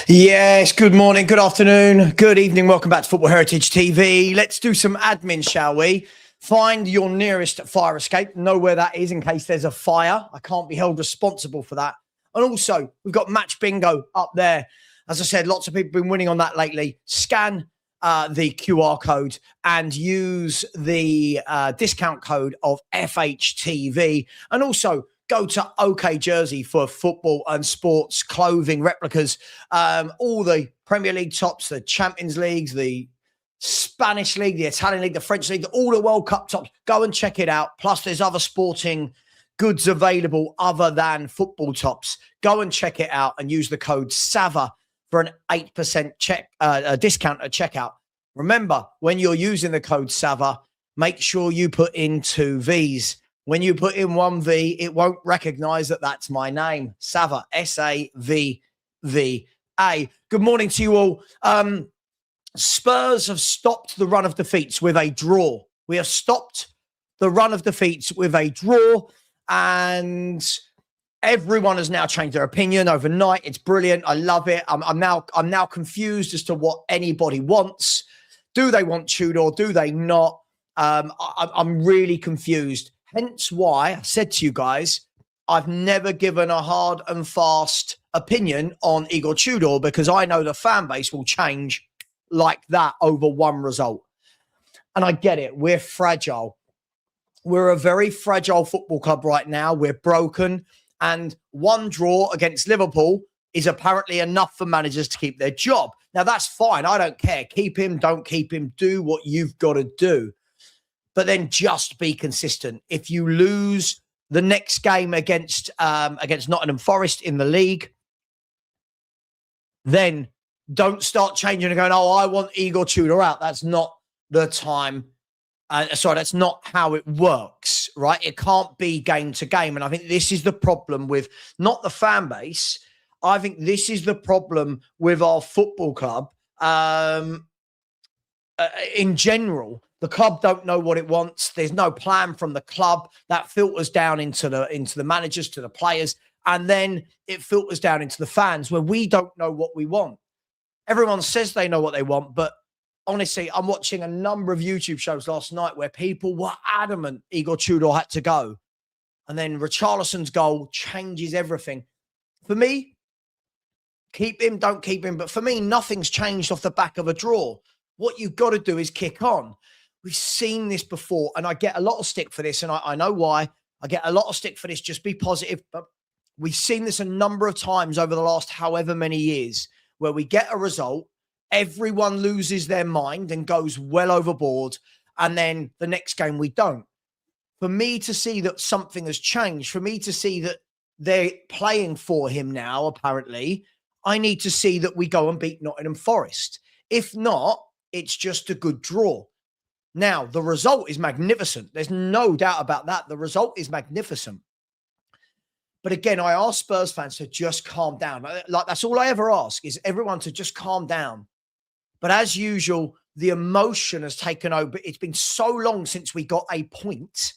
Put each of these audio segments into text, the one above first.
Yes, good morning, good afternoon, good evening. Welcome back to Football Heritage TV. Let's do some admin, shall we? Find your nearest fire escape. Know where that is in case there's a fire. I can't be held responsible for that. And also, we've got Match Bingo up there. As I said, lots of people have been winning on that lately. Scan the QR code and use the discount code of FHTV. And also, go to OK Jersey for football and sports clothing replicas. All the Premier League tops, the Champions Leagues, the Spanish League, the Italian League, the French League, all the World Cup tops. Go and check it out. Plus, there's other sporting goods available other than football tops. Go and check it out and use the code SAVA for an 8% discount at checkout. Remember, when you're using the code SAVA, make sure you put in 2 V's. When you put in 1 V, it won't recognize that that's my name. Savva, S-A-V-V-A. Good morning to you all. Spurs have stopped the run of defeats with a draw. We have stopped the run of defeats with a draw, and everyone has now changed their opinion overnight. It's brilliant. I love it. I'm now confused as to what anybody wants. Do they want Tudor? Do they not? I'm really confused. Hence why I said to you guys, I've never given a hard and fast opinion on Igor Tudor because I know the fan base will change like that over one result. And I get it. We're fragile. We're a very fragile football club right now. We're broken. And one draw against Liverpool is apparently enough for managers to keep their job. Now, that's fine. I don't care. Keep him, don't keep him. Do what you've got to do. But then just be consistent. If you lose the next game against Nottingham Forest in the league, then don't start changing and going, oh, I want Igor Tudor out. That's not the time. That's not how it works, right? It can't be game to game. And I think this is the problem with not the fan base. I think this is the problem with our football club in general. The club don't know what it wants. There's no plan from the club. That filters down into the managers, to the players, and then it filters down into the fans where we don't know what we want. Everyone says they know what they want, but honestly, I'm watching a number of YouTube shows last night where people were adamant Igor Tudor had to go. And then Richarlison's goal changes everything. For me, keep him, don't keep him. But for me, nothing's changed off the back of a draw. What you've got to do is kick on. We've seen this before, and I get a lot of stick for this, and I know why. I get a lot of stick for this. Just be positive. But we've seen this a number of times over the last however many years where we get a result, everyone loses their mind and goes well overboard, and then the next game we don't. For me to see that something has changed, for me to see that they're playing for him now, apparently, I need to see that we go and beat Nottingham Forest. If not, it's just a good draw. Now, the result is magnificent. There's no doubt about that. The result is magnificent. But again, I ask Spurs fans to just calm down. Like, that's all I ever ask, is everyone to just calm down. But as usual, the emotion has taken over. It's been so long since we got a point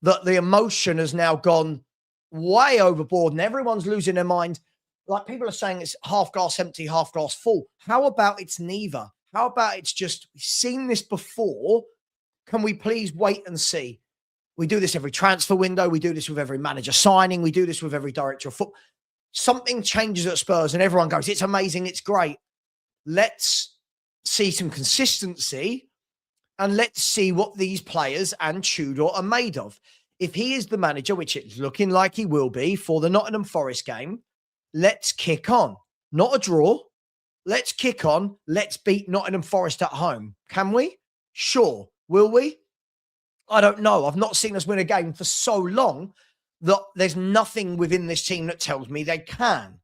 that the emotion has now gone way overboard and everyone's losing their mind. Like, people are saying it's half glass empty, half glass full. How about it's neither? How about it's just, we've seen this before. Can we please wait and see? We do this every transfer window. We do this with every manager signing. We do this with every director of football. Something changes at Spurs and everyone goes, it's amazing, it's great. Let's see some consistency and let's see what these players and Tudor are made of. If he is the manager, which it's looking like he will be for the Nottingham Forest game, let's kick on. Not a draw. Let's kick on. Let's beat Nottingham Forest at home. Can we? Sure. Will we? I don't know. I've not seen us win a game for so long that there's nothing within this team that tells me they can.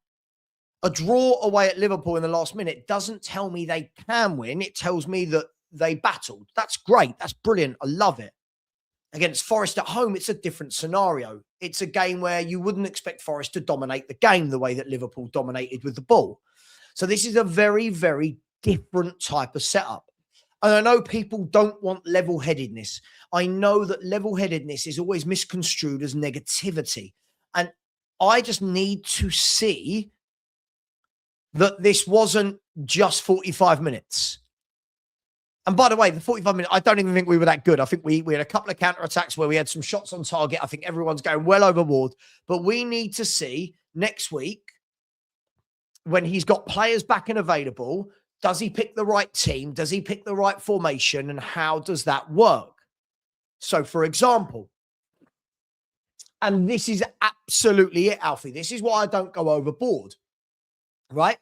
A draw away at Liverpool in the last minute doesn't tell me they can win. It tells me that they battled. That's great. That's brilliant. I love it. Against Forest at home, it's a different scenario. It's a game where you wouldn't expect Forest to dominate the game the way that Liverpool dominated with the ball. So this is a very, very different type of setup. And I know people don't want level-headedness. I know that level-headedness is always misconstrued as negativity. And I just need to see that this wasn't just 45 minutes. And by the way, the 45 minutes, I don't even think we were that good. I think we had a couple of counter-attacks where we had some shots on target. I think everyone's going well overboard. But we need to see next week, when he's got players back and available, does he pick the right team? Does he pick the right formation? And how does that work? So, for example, and this is absolutely it, Alfie. This is why I don't go overboard, right?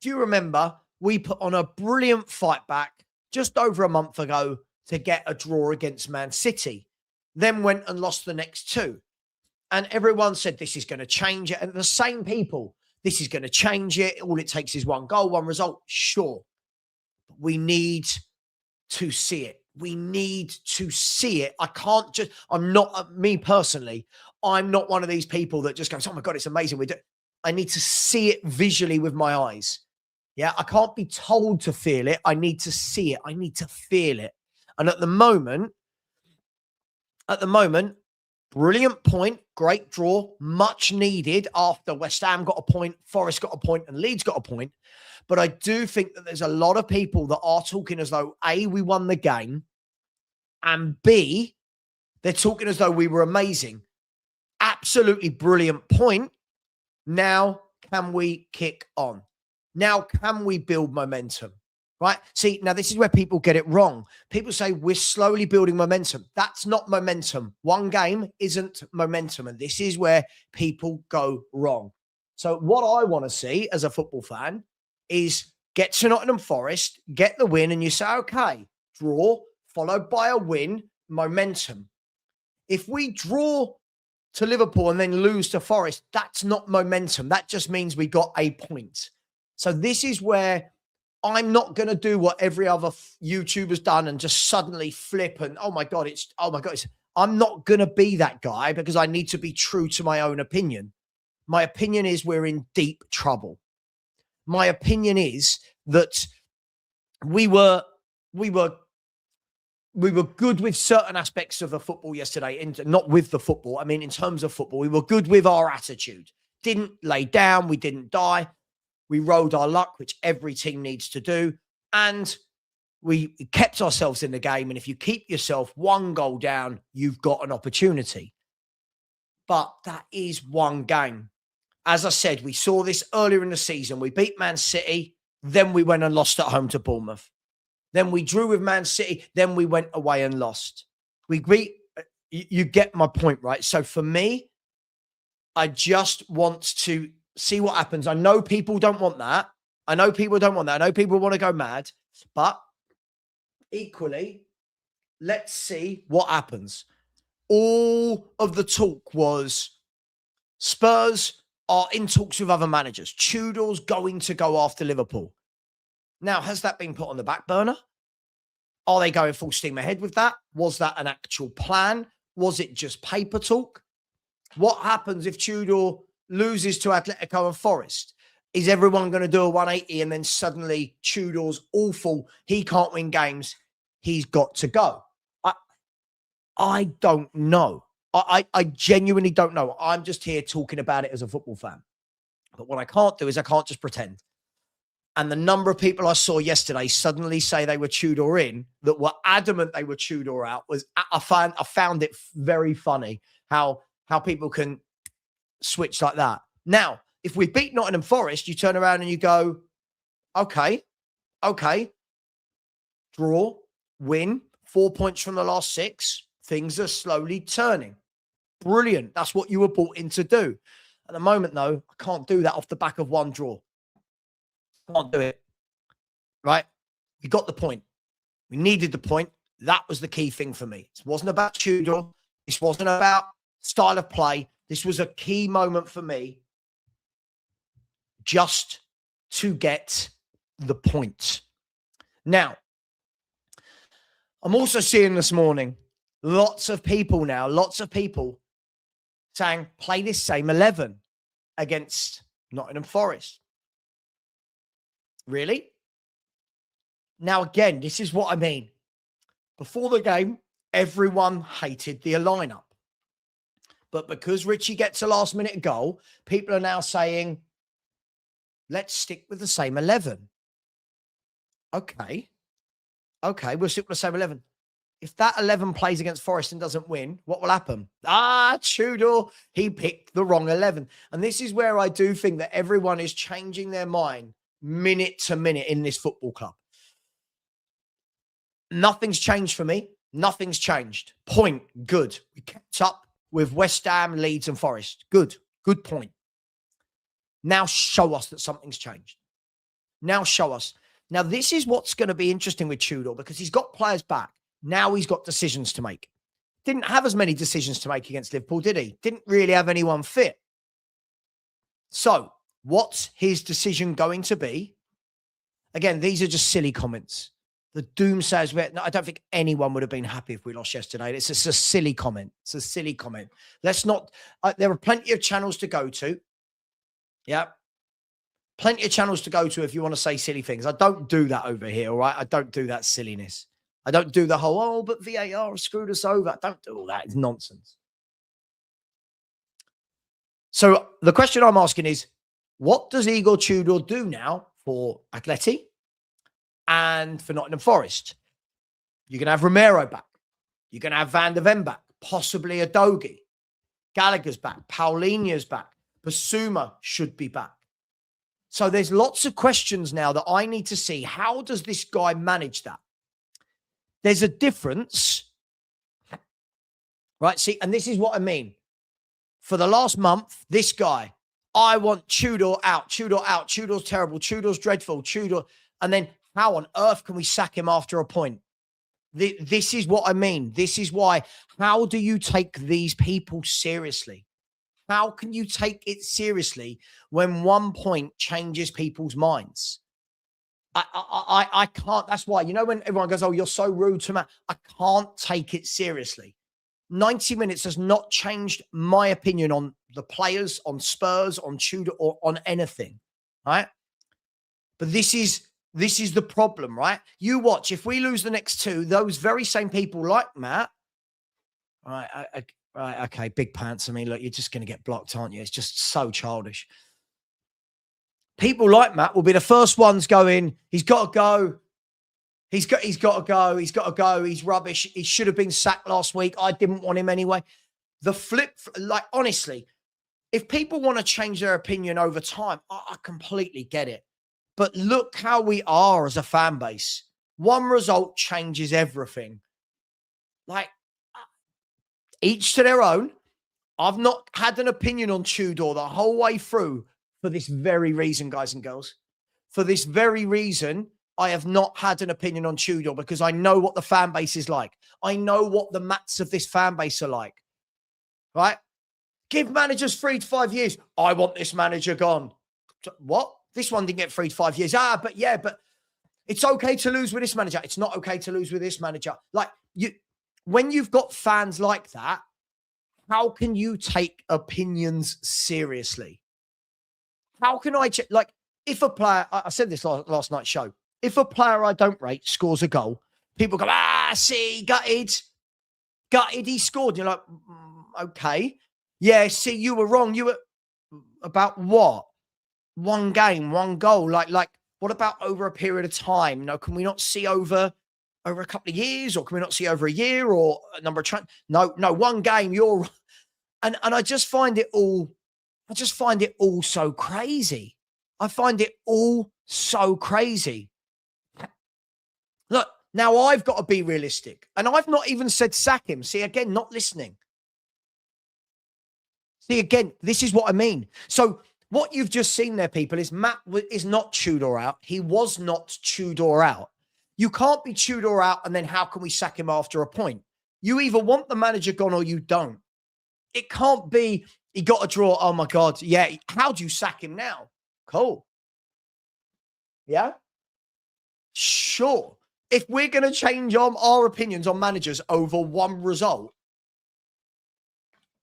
Do you remember we put on a brilliant fight back just over a month ago to get a draw against Man City, then went and lost the next two. And everyone said, this is going to change it. And the same people, this is going to change it. All it takes is one goal, one result. Sure. But we need to see it. We need to see it. I can't just, I'm not, me personally, I'm not one of these people that just goes, oh my God, it's amazing. I need to see it visually with my eyes. Yeah, I can't be told to feel it. I need to see it. I need to feel it. And at the moment, brilliant point, great draw, much needed after West Ham got a point, Forest got a point, and Leeds got a point. But I do think that there's a lot of people that are talking as though, A, we won the game, and B, they're talking as though we were amazing. Absolutely brilliant point. Now, can we kick on? Now, can we build momentum? Right? See, now this is where people get it wrong. People say we're slowly building momentum. That's not momentum. One game isn't momentum. And this is where people go wrong. So what I want to see as a football fan is get to Nottingham Forest, get the win, and you say, okay, draw, followed by a win, momentum. If we draw to Liverpool and then lose to Forest, that's not momentum. That just means we got a point. So this is where I'm not going to do what every other YouTuber's done and just suddenly flip and, oh my God, I'm not going to be that guy because I need to be true to my own opinion. My opinion is we're in deep trouble. My opinion is that we were good with certain aspects of the football yesterday, not with the football. I mean, in terms of football, we were good with our attitude. Didn't lay down. We didn't die. We rode our luck, which every team needs to do. And we kept ourselves in the game. And if you keep yourself one goal down, you've got an opportunity. But that is one game. As I said, we saw this earlier in the season. We beat Man City. Then we went and lost at home to Bournemouth. Then we drew with Man City. Then we went away and lost. You get my point, right? So for me, I just want to see what happens. I know people don't want that. I know people want to go mad. But equally, let's see what happens. All of the talk was Spurs are in talks with other managers. Tudor's going to go after Liverpool. Now, has that been put on the back burner? Are they going full steam ahead with that? Was that an actual plan? Was it just paper talk? What happens if Tudor loses to Atletico and Forest? Is everyone going to do a 180 and then suddenly Tudor's awful? He can't win games. He's got to go. I don't know. I genuinely don't know. I'm just here talking about it as a football fan. But what I can't do is I can't just pretend. And the number of people I saw yesterday suddenly say they were Tudor in, that were adamant they were Tudor out, I found it very funny how people can switch like that. Now, if we beat Nottingham Forest, you turn around and you go, okay, draw, win, 4 points from the last 6. Things are slowly turning. Brilliant. That's what you were brought in to do. At the moment, though, I can't do that off the back of one draw. Can't do it. Right? We got the point. We needed the point. That was the key thing for me. It wasn't about Tudor. This wasn't about style of play. This was a key moment for me just to get the point. Now, I'm also seeing this morning lots of people saying, play this same 11 against Nottingham Forest. Really? Now, again, this is what I mean. Before the game, everyone hated the lineup. But because Richie gets a last-minute goal, people are now saying, Let's stick with the same 11. Okay, we'll stick with the same 11. If that 11 plays against Forest and doesn't win, what will happen? Tudor, he picked the wrong 11. And this is where I do think that everyone is changing their mind minute to minute in this football club. Nothing's changed for me. Nothing's changed. Point, good. We kept up with West Ham, Leeds and Forest. Good point. Now show us that something's changed. Now show us. Now this is what's going to be interesting with Tudor, because he's got players back. Now he's got decisions to make. Didn't have as many decisions to make against Liverpool, did he? Didn't really have anyone fit. So what's his decision going to be? Again, these are just silly comments. The doomsayers, I don't think anyone would have been happy if we lost yesterday. It's just a silly comment. It's a silly comment. Let's not, there are plenty of channels to go to. Yeah. Plenty of channels to go to if you want to say silly things. I don't do that over here, all right? I don't do that silliness. I don't do the whole, but VAR screwed us over. I don't do all that. It's nonsense. So the question I'm asking is, what does Igor Tudor do now for Atleti and for Nottingham Forest? You're going to have Romero back. You're going to have Van der Ven back, possibly Adogi. Gallagher's back. Paulinho's back. Basuma should be back. So there's lots of questions now that I need to see. How does this guy manage that? There's a difference, right? See, and this is what I mean. For the last month, this guy, I want Tudor out. Tudor's terrible. Tudor's dreadful. Tudor. And then how on earth can we sack him after a point? This is what I mean. This is why. How do you take these people seriously? How can you take it seriously when 1 point changes people's minds? I can't. That's why, you know, when everyone goes, oh, you're so rude to me, I can't take it seriously. 90 minutes has not changed my opinion on the players, on Spurs, on Tudor, or on anything, right? But this is the problem, right? You watch, if we lose the next two, those very same people like Matt, right, okay, big pants. I mean, look, you're just going to get blocked, aren't you? It's just so childish. People like Matt will be the first ones going, he's got to go. He's got to go. He's got to go. He's rubbish. He should have been sacked last week. I didn't want him anyway. The flip, like, honestly, if people want to change their opinion over time, I completely get it. But look how we are as a fan base. One result changes everything. Like, each to their own. I've not had an opinion on Tudor the whole way through for this very reason, guys and girls. For this very reason, I have not had an opinion on Tudor, because I know what the fan base is like. I know what the mats of this fan base are like. Right? Give managers 3 to 5 years. I want this manager gone. What? This one didn't get 3 to 5 years. But it's okay to lose with this manager. It's not okay to lose with this manager. Like, when you've got fans like that, how can you take opinions seriously? How can I like, if a player, I said this last night's show, if a player I don't rate scores a goal, people go, see, gutted, he scored. You're like, okay. Yeah, see, you were wrong. You were, about what? One game, one goal. Like, what about over a period of time? You know, can we not see over a couple of years, or can we not see over a year, or a number of no, one game, you're, and I just find it all so crazy. I find it all so crazy. Look, now I've got to be realistic, and I've not even said sack him. See, again, not listening. See, again, this is what I mean. So what you've just seen there, people, is Matt is not Tudor out. He was not Tudor out. You can't be Tudor out, and then how can we sack him after a point? You either want the manager gone or you don't. It can't be, he got a draw. Oh, my God. Yeah. How do you sack him now? Cool. Yeah? Sure. If we're going to change our opinions on managers over one result,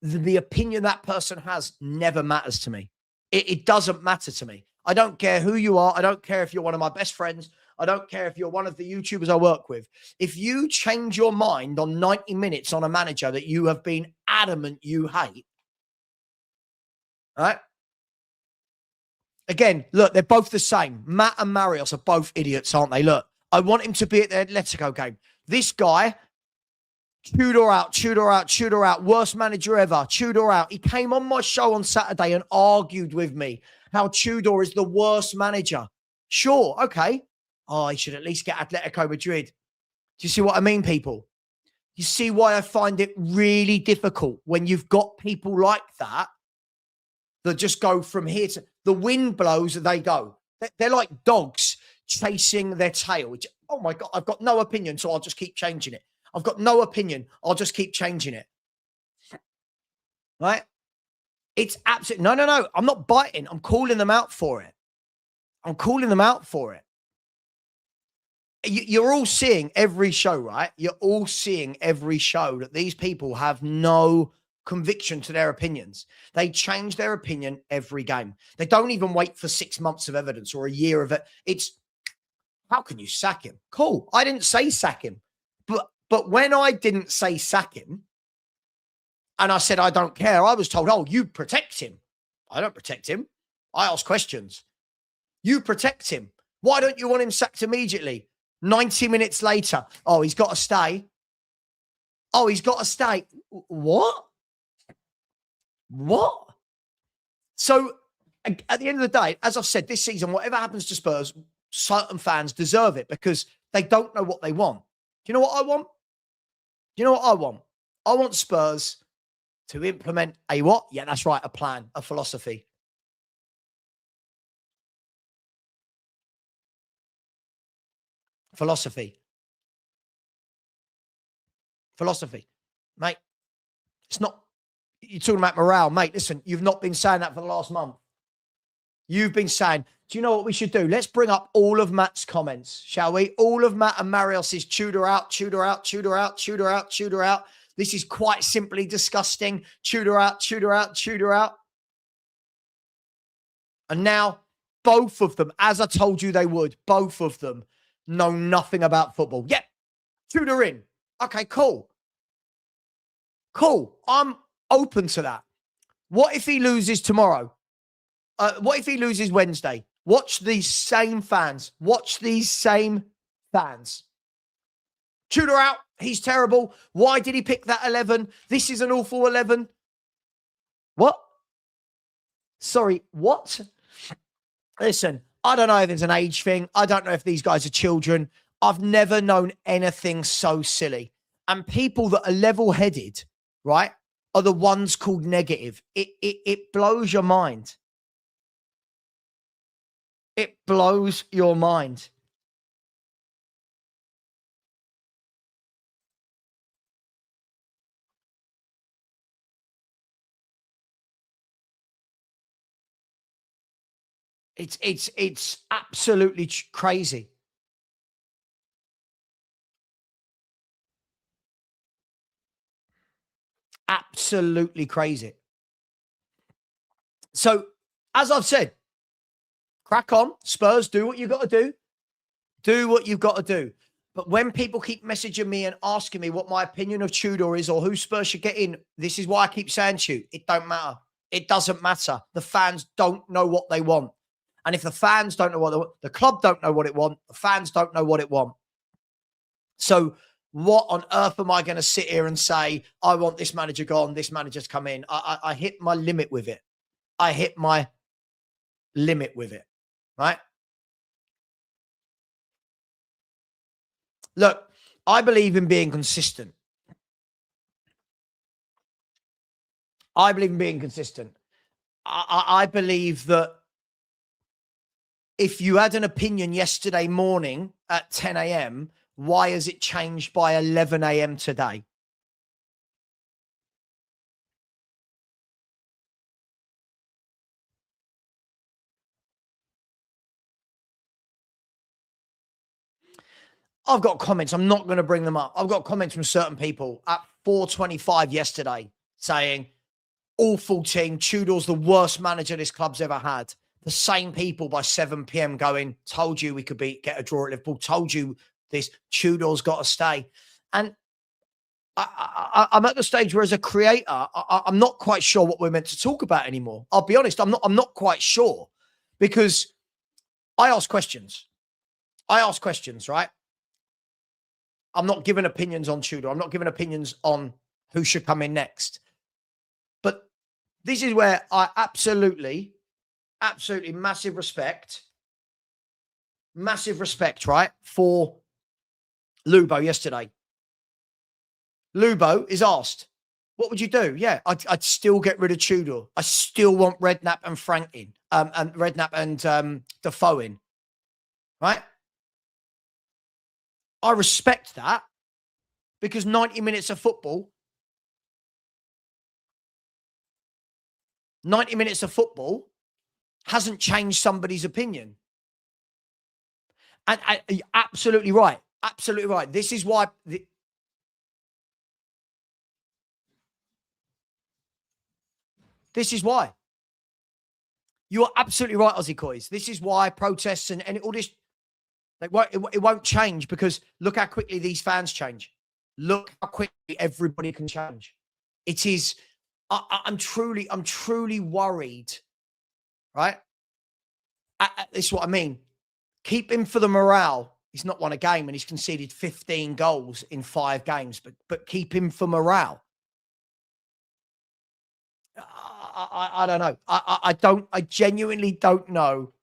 the opinion that person has never matters to me. It doesn't matter to me. I don't care who you are. I don't care if you're one of my best friends. I don't care if you're one of the YouTubers I work with. If you change your mind on 90 minutes on a manager that you have been adamant you hate, right? Again, look, they're both the same. Matt and Marios are both idiots, aren't they? Look, I want him to be at the Atletico game. This guy, Tudor out, Tudor out, Tudor out, worst manager ever, Tudor out. He came on my show on Saturday and argued with me how Tudor is the worst manager. Sure, okay. Oh, he should at least get Atletico Madrid. Do you see what I mean, people? You see why I find it really difficult when you've got people like that just go from here to the wind blows and they go. They're like dogs chasing their tail. Oh my God, I've got no opinion, so I'll just keep changing it. I've got no opinion. I'll just keep changing it. Right? It's absolutely, no. I'm not biting. I'm calling them out for it. I'm calling them out for it. You're all seeing every show, right? You're all seeing every show that these people have no conviction to their opinions. They change their opinion every game. They don't even wait for 6 months of evidence or a year of it. It's, how can you sack him? Cool. I didn't say sack him. But when I didn't say sack him and I said I don't care, I was told, oh, you protect him. I don't protect him. I ask questions. You protect him. Why don't you want him sacked immediately? 90 minutes later, oh, he's got to stay. Oh, he's got to stay. What? What? So at the end of the day, as I've said, this season, whatever happens to Spurs, certain fans deserve it because they don't know what they want. Do you know what I want? Do you know what I want? I want Spurs to implement a what? Yeah, that's right, a plan, a philosophy. Philosophy. Mate, it's not, you're talking about morale. Mate, listen, you've not been saying that for the last month. You've been saying, do you know what we should do? Let's bring up all of Matt's comments, shall we? All of Matt and Marios's Tudor out, Tudor out, Tudor out, Tudor out, Tudor out. This is quite simply disgusting. Tudor out, Tudor out, Tudor out. And now both of them, as I told you they would, both of them know nothing about football. Yep, Tudor in. Okay, cool. Cool. I'm open to that. What if he loses tomorrow? What if he loses Wednesday? Watch these same fans. Watch these same fans. Tudor out. He's terrible. Why did he pick that 11? This is an awful 11. What? Sorry, what? Listen, I don't know if it's an age thing. I don't know if these guys are children. I've never known anything so silly. And people that are level-headed, right, are the ones called negative. It blows your mind. It blows your mind. It's absolutely crazy. Absolutely crazy. So, as I've said, crack on. Spurs, do what you got to do. Do what you've got to do. But when people keep messaging me and asking me what my opinion of Tudor is or who Spurs should get in, this is why I keep saying to you, it don't matter. It doesn't matter. The fans don't know what they want. And if the fans don't know what they want, the club don't know what it want, the fans don't know what it want. So what on earth am I going to sit here and say, I want this manager gone, this manager's come in? I hit my limit with it. I hit my limit with it, right? Look, I believe in being consistent. I believe in being consistent. I believe that if you had an opinion yesterday morning at 10 a.m., why has it changed by 11 a.m. today? I've got comments. I'm not going to bring them up. I've got comments from certain people at 4:25 yesterday saying, awful team. Tudor's the worst manager this club's ever had. The same people by 7 p.m. going, told you we could get a draw at Liverpool. Told you this. Tudor's got to stay. And I'm at the stage where as a creator, I'm not quite sure what we're meant to talk about anymore. I'll be honest. I'm not quite sure because I ask questions. Right? I'm not giving opinions on Tudor. I'm not giving opinions on who should come in next. But this is where I absolutely massive respect, right, for Lubo yesterday. Lubo is asked, what would you do? Yeah, I'd still get rid of Tudor. I still want Redknapp and Frank in, and Redknapp and Defoe in, right? I respect that because 90 minutes of football, 90 minutes of football hasn't changed somebody's opinion. And you're absolutely right. Absolutely right. This is why... This is why. You are absolutely right, Aussie Coys. This is why protests and all this, it won't change, because look how quickly these fans change. Look how quickly everybody can change. It is, I'm truly worried, right? This is what I mean. Keep him for the morale. He's not won a game and he's conceded 15 goals in 5 games, but keep him for morale. I don't know. I genuinely don't know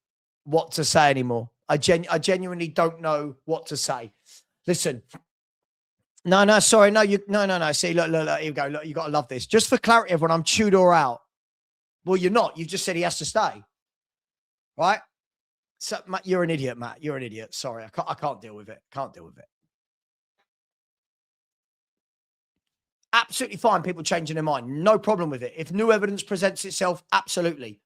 what to say anymore. I genuinely don't know what to say. Listen. No, sorry. No. See, look, here you go. Look, you got to love this. Just for clarity, everyone, I'm Tudor out. Well, you're not. You've just said he has to stay. Right? So, Matt, you're an idiot, Matt. You're an idiot. Sorry. I can't deal with it. Can't deal with it. Absolutely fine, people changing their mind. No problem with it. If new evidence presents itself, absolutely.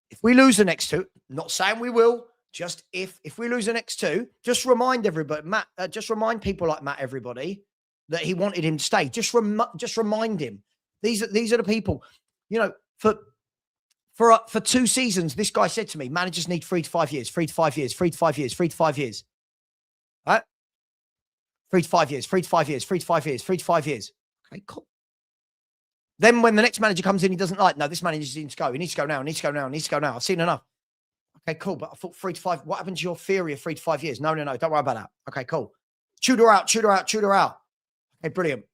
If we lose the next 2, not saying we will, just if we lose the next 2, just remind everybody, Matt, just remind people like Matt, everybody, that he wanted him to stay. Just remind him. These are the people, you know, for 2 seasons, this guy said to me, managers need 3 to 5 years, 3 to 5 years, 3 to 5 years, 3 to 5 years. Right? 3 to 5 years, 3 to 5 years, 3 to 5 years, 3 to 5 years. Okay, cool. Then when the next manager comes in, he doesn't like, no, this manager needs to go. He needs to go now. He needs to go now. He needs to go now. I've seen enough. Okay, cool. But I thought 3 to 5. What happened to your theory of 3 to 5 years? No. Don't worry about that. Okay, cool. Tudor out. Okay, brilliant.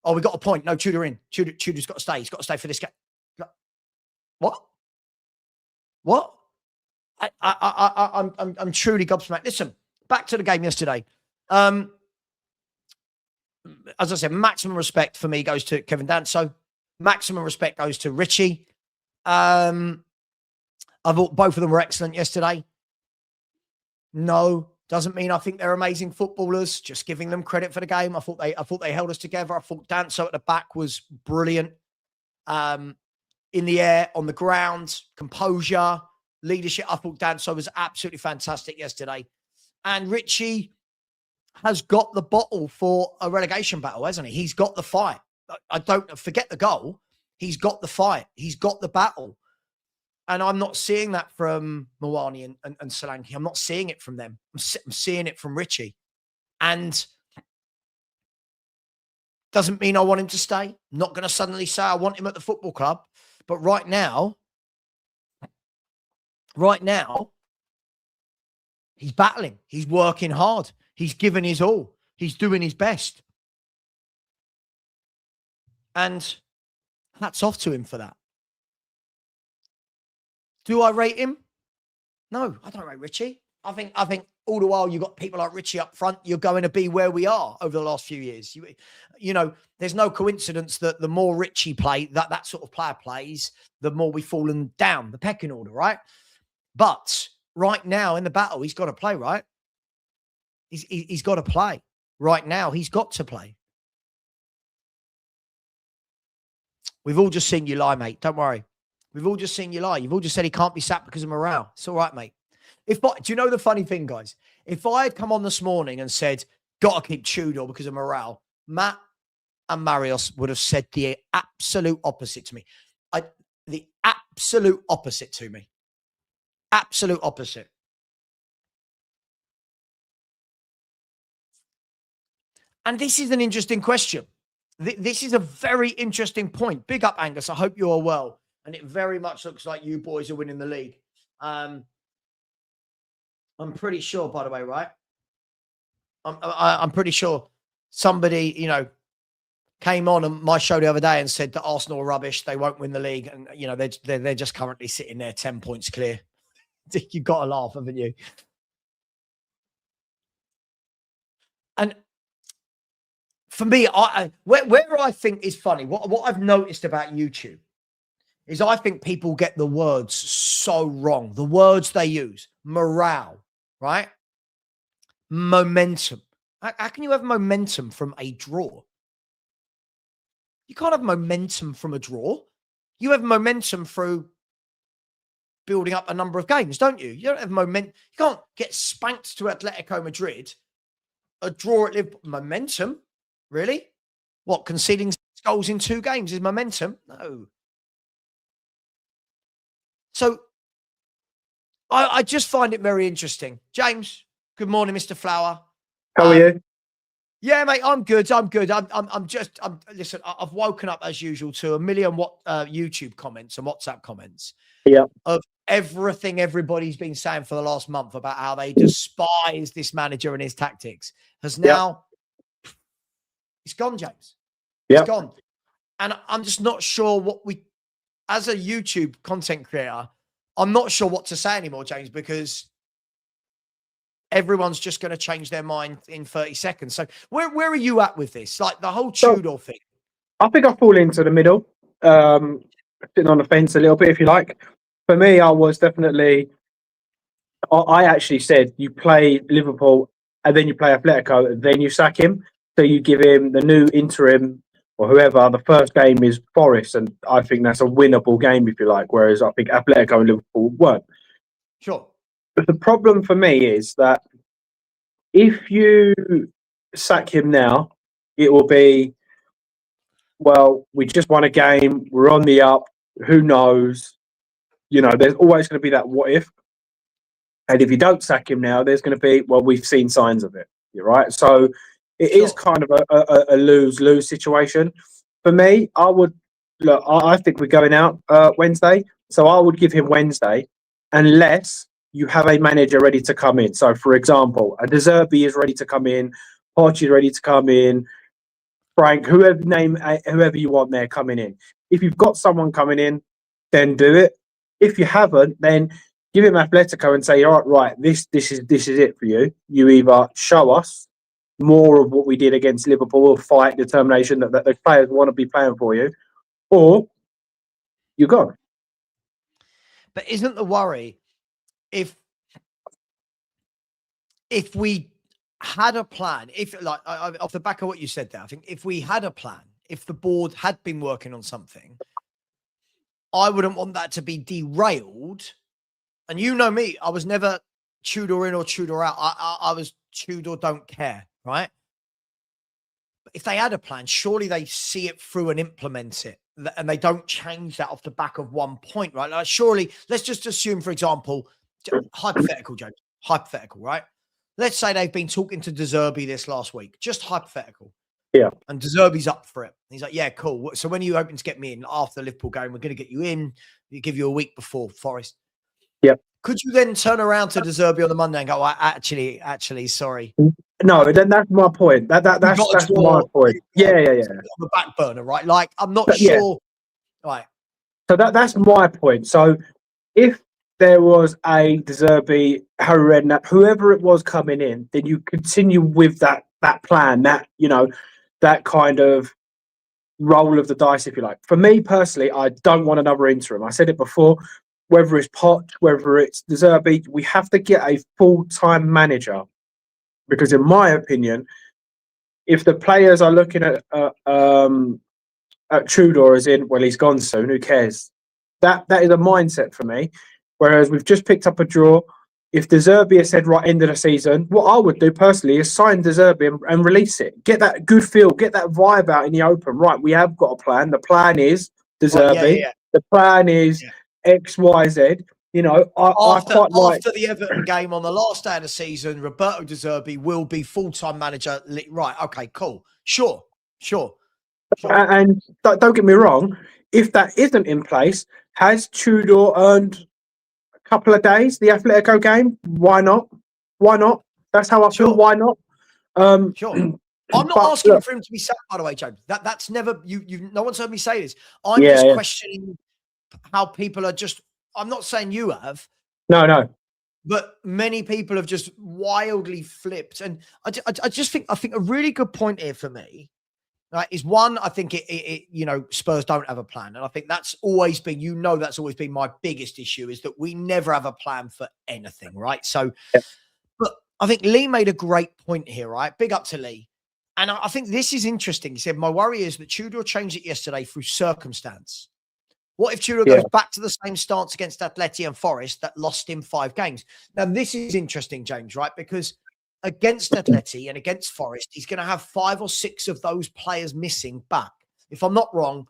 Oh, we got a point. No, Tudor in. Tudor's got to stay. He's got to stay for this game. What? I'm truly gobsmacked. Listen, back to the game yesterday. As I said, maximum respect for me goes to Kevin Danso. Maximum respect goes to Richie. I thought both of them were excellent yesterday. No, doesn't mean I think they're amazing footballers. Just giving them credit for the game. I thought they held us together. I thought Danso at the back was brilliant. In the air, on the ground, composure, leadership. I thought Danso was absolutely fantastic yesterday. And Richie has got the bottle for a relegation battle, hasn't he? He's got the fight. I don't forget the goal. He's got the fight. He's got the battle. And I'm not seeing that from Mwani and Solanke. I'm not seeing it from them. I'm seeing it from Richie. And doesn't mean I want him to stay. I'm not going to suddenly say I want him at the football club. But right now, he's battling. He's working hard. He's given his all. He's doing his best. And hats off to him for that. Do I rate him? No, I don't rate Richie. I think all the while you've got people like Richie up front, you're going to be where we are over the last few years. You know, there's no coincidence that the more Richie that sort of player plays, the more we've fallen down the pecking order, right? But right now in the battle, he's got to play, right? He's got to play. Right now, he's got to play. We've all just seen you lie, mate. Don't worry. We've all just seen you lie. You've all just said he can't be sacked because of morale. It's all right, mate. Do you know the funny thing, guys? If I had come on this morning and said, got to keep Tudor because of morale, Matt and Marios would have said the absolute opposite to me. The absolute opposite to me. Absolute opposite. And this is an interesting question. This is a very interesting point. Big up, Angus. I hope you are well. And it very much looks like you boys are winning the league. I'm pretty sure, by the way, right? I'm pretty sure somebody, you know, came on my show the other day and said that Arsenal are rubbish. They won't win the league. And, you know, they're just currently sitting there 10 points clear. You've got to laugh, haven't you? And for me, where I think is funny, what I've noticed about YouTube is I think people get the words so wrong. The words they use, morale, right? Momentum. How can you have momentum from a draw? You can't have momentum from a draw. You have momentum through building up a number of games, don't you? You don't have momentum. You can't get spanked to Atletico Madrid, a draw at Liverpool. Momentum? Really? What, conceding 6 goals in 2 games is momentum? No. So I just find it very interesting. James, good morning, Mr. Flower. How are you? Yeah, mate, I'm good. I'm good. Listen, I've woken up as usual to a million YouTube comments and WhatsApp comments. Yeah. Of everything everybody's been saying for the last month about how they despise this manager and his tactics has now, it's gone, James. It's gone. And I'm just not sure as a YouTube content creator, I'm not sure what to say anymore, James, because everyone's just going to change their mind in 30 seconds. So where are you at with this? Like the whole Tudor thing? I think I fall into the middle, sitting on the fence a little bit, if you like. For me, I actually said you play Liverpool and then you play Atletico, then you sack him. So you give him the new interim or whoever, the first game is Forest, and I think that's a winnable game, if you like, whereas I think Atletico and Liverpool weren't. Sure. But the problem for me is that if you sack him now, it will be, well, we just won a game, we're on the up, who knows? You know, there's always going to be that what if. And if you don't sack him now, there's going to be, well, we've seen signs of it. You're right. So it is kind of a lose-lose situation. For me, I think we're going out Wednesday. So I would give him Wednesday unless you have a manager ready to come in. So, for example, a De Zerbi is ready to come in, Poch is ready to come in, Frank, whoever you want there coming in. If you've got someone coming in, then do it. If you haven't, then give him Atletico and say, all right, this is it for you. You either show us more of what we did against Liverpool, fight, determination that the players want to be playing for you, or you go. But isn't the worry if we had a plan, if like off the back of what you said there, I think if we had a plan, if the board had been working on something, I wouldn't want that to be derailed. And you know me, I was never Tudor in or Tudor out. I was Tudor don't care, right? But if they had a plan, surely they see it through and implement it. And they don't change that off the back of one point, right? Like surely, let's just assume, for example, hypothetical, James, hypothetical, right? Let's say they've been talking to De Zerbi this last week, just hypothetical. Yeah. And De Zerbi's up for it. He's like, yeah, cool. So when are you hoping to get me in? After the Liverpool game, we're going to get you in. We give you a week before Forest. Yep. Could you then turn around to De Zerbi on the Monday and go, actually, sorry. No, then that's my point. That's my point. Yeah. On the back burner, right? Like, I'm not sure. Right. So that's my point. So if there was a De Zerbi, whoever it was coming in, then you continue with that plan, that kind of roll of the dice, if you like. For me personally, I don't want another interim. I said it before, whether it's Poch, whether it's De Zerbi, we have to get a full-time manager. Because in my opinion, if the players are looking at Tudor as in, well, he's gone soon, who cares? That is a mindset for me. Whereas we've just picked up a draw. If De Zerbi has said right end of the season, what I would do personally is sign De Zerbi and release it. Get that good feel, get that vibe out in the open. Right, we have got a plan. The plan is De Zerbi. The plan is X, Y, Z. You know, after the Everton game on the last day of the season, Roberto De Zerbi will be full-time manager. Right, okay, cool. Sure. And don't get me wrong, if that isn't in place, has Tudor earned couple of days, the Atletico game. Why not? Why not? That's how I feel. Why not? Sure. I'm not asking for him to be sacked, by the way, James. That's never you. No one's heard me say this. I'm just questioning how people are just. I'm not saying you have. No. But many people have just wildly flipped, and I just think a really good point here for me, right, is one. I think it Spurs don't have a plan, and I think that's always been that's always been my biggest issue is that we never have a plan for anything, right? So, but I think Lee made a great point here, right? Big up to Lee. And I think this is interesting. He said, my worry is that Tudor changed it yesterday through circumstance. What if Tudor goes back to the same stance against Atleti and Forest that lost him 5 games? Now, this is interesting, James, right? Because against Atleti and against Forest, he's going to have 5 or 6 of those players missing back. If I'm not wrong,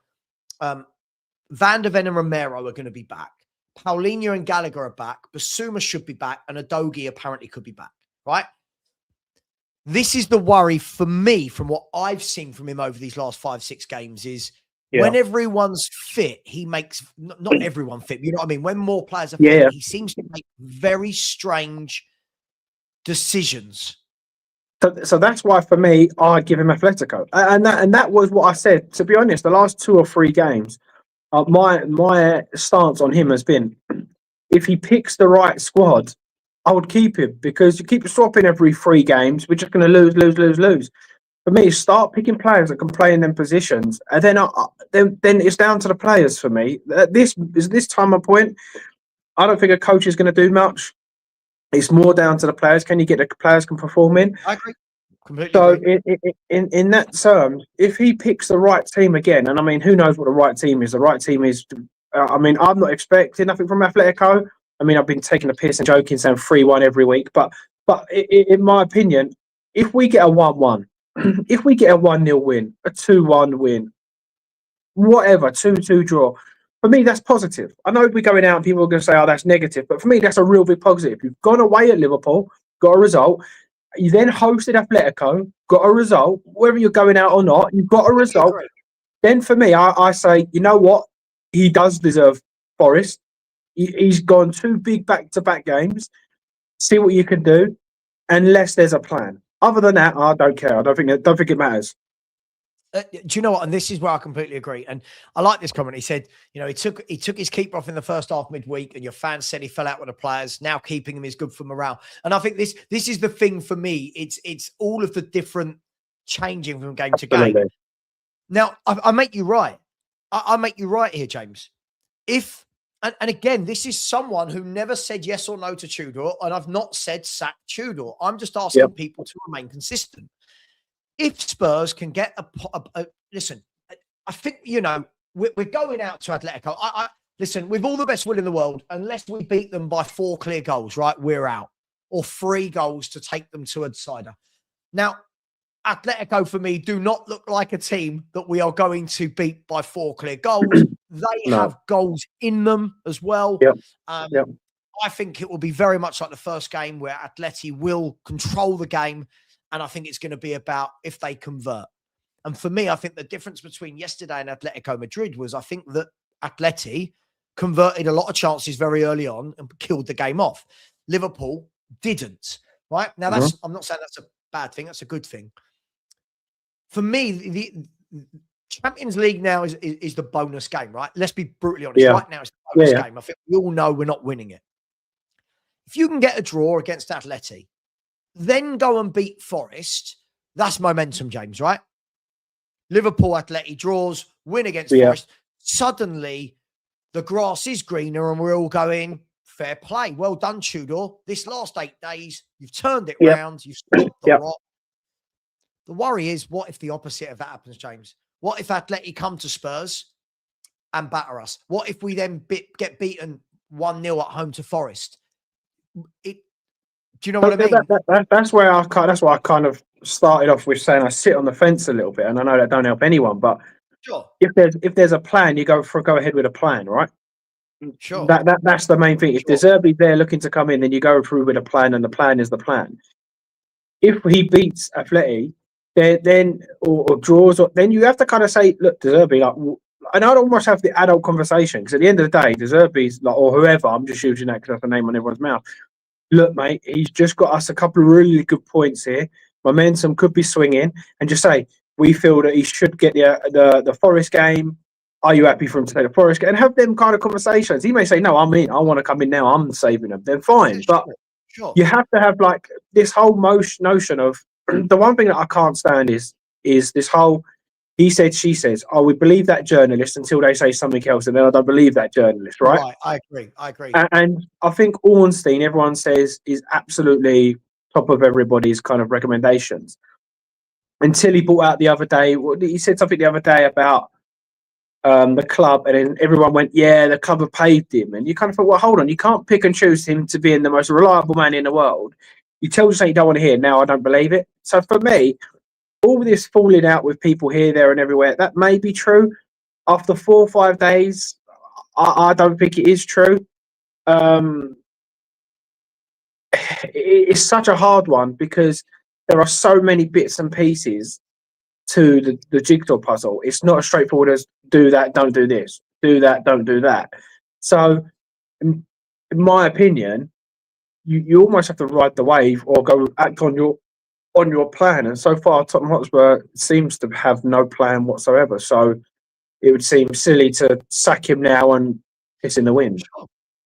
Van der Ven and Romero are going to be back. Paulinho and Gallagher are back. Basuma should be back. And Udogie apparently could be back, right? This is the worry for me from what I've seen from him over these last 5-6 games is when everyone's fit, he makes, not everyone fit, you know what I mean? When more players are fit, he seems to make very strange decisions. So that's why for me, I give him Atletico. And that was what I said. To be honest, the last 2 or 3 games, my stance on him has been, if he picks the right squad, I would keep him because you keep swapping every 3 games. We're just going to lose. For me, start picking players that can play in them positions, and then it's down to the players. For me, this time of point, I don't think a coach is going to do much. It's more down to the players. Can you get the players can perform in? I agree. Completely. So agree. In that term, if he picks the right team again, and I mean, who knows what the right team is? The right team is. I mean, I'm not expecting nothing from Atletico. I mean, I've been taking a piss and joking, saying 3-1 every week. But in my opinion, if we get a 1-1, if we get a 1-0 win, a 2-1 win, whatever, 2-2 draw, for me, that's positive. I know we're going out and people are going to say, oh, that's negative. But for me, that's a real big positive. You've gone away at Liverpool, got a result. You then hosted Atletico, got a result. Whether you're going out or not, you've got a result. Then for me, I say, you know what? He does deserve Forest. He's gone 2 big back-to-back games. See what you can do, unless there's a plan. Other than that, I don't care. I don't think it matters. Do you know what? And this is where I completely agree. And I like this comment. He said, he took his keeper off in the first half midweek, and your fans said he fell out with the players. Now keeping him is good for morale. And I think this is the thing for me. It's all of the different changing from game to game. Now I make you right. I make you right here, James. And again, this is someone who never said yes or no to Tudor, and I've not said sack Tudor. I'm just asking people to remain consistent. If Spurs can get listen, I think, we're going out to Atletico. Listen, with all the best will in the world, unless we beat them by 4 clear goals, right, we're out. Or 3 goals to take them to a decider. Now, Atletico, for me, do not look like a team that we are going to beat by 4 clear goals. They have goals in them as well. I think it will be very much like the first game where Atleti will control the game. And I think it's going to be about if they convert. And for me, I think the difference between yesterday and Atletico Madrid was I think that Atleti converted a lot of chances very early on and killed the game off. Liverpool didn't, right? Now, I'm not saying that's a bad thing. That's a good thing. For me, the Champions League now is the bonus game, right? Let's be brutally honest. Right now, it's the bonus game. I think we all know we're not winning it. If you can get a draw against Atleti, then go and beat Forest, that's momentum, James, right? Liverpool, Atleti draws, win against Forest. Suddenly, the grass is greener and we're all going, fair play. Well done, Tudor. This last 8 days, you've turned it round. You've stopped the rot. The worry is, what if the opposite of that happens, James? What if Atleti come to Spurs and batter us? What if we then get beaten 1-0 at home to Forest? Do you know what I mean? That's why I kind of started off with saying I sit on the fence a little bit, and I know that don't help anyone. But if there's a plan, you go ahead with a plan, right? Sure. That's the main thing. If De Zerbi's there looking to come in, then you go through with a plan, and the plan is the plan. If he beats Atleti, then or draws, then you have to kind of say, look, De Zerbi, and I'd almost have the adult conversation, because at the end of the day, De Zerbi's like, or whoever, I'm just using that because that's the name on everyone's mouth. Look, mate, he's just got us a couple of really good points here. Momentum could be swinging, and just say we feel that he should get the Forest game. Are you happy for him to take the Forest game? And have them kind of conversations. He may say, no, I'm in. I want to come in now. I'm saving them. Then fine, Yeah, but sure. you have to have like this whole notion of the one thing that I can't stand is this whole he said, she says. Oh, we believe that journalist until they say something else, and then I don't believe that journalist, right? Right, I agree. I agree. And I think Ornstein, everyone says, is absolutely top of everybody's kind of recommendations. Until he brought out the other day, he said something the other day about the club, and then everyone went, yeah, the club have paid him. And you kind of thought, well, hold on, you can't pick and choose him to being the most reliable man in the world. You tell us something you don't want to hear, now I don't believe it. So for me, all this falling out with people here, there, and everywhere, that may be true. After 4 or 5 days, I don't think it is true. It's such a hard one because there are so many bits and pieces to the jigsaw puzzle. It's not as straightforward as do that, don't do this, do that, don't do that. So, in my opinion, you almost have to ride the wave or go act on your plan. And so far, Tottenham Hotspur seems to have no plan whatsoever. So it would seem silly to sack him now and piss in the wind.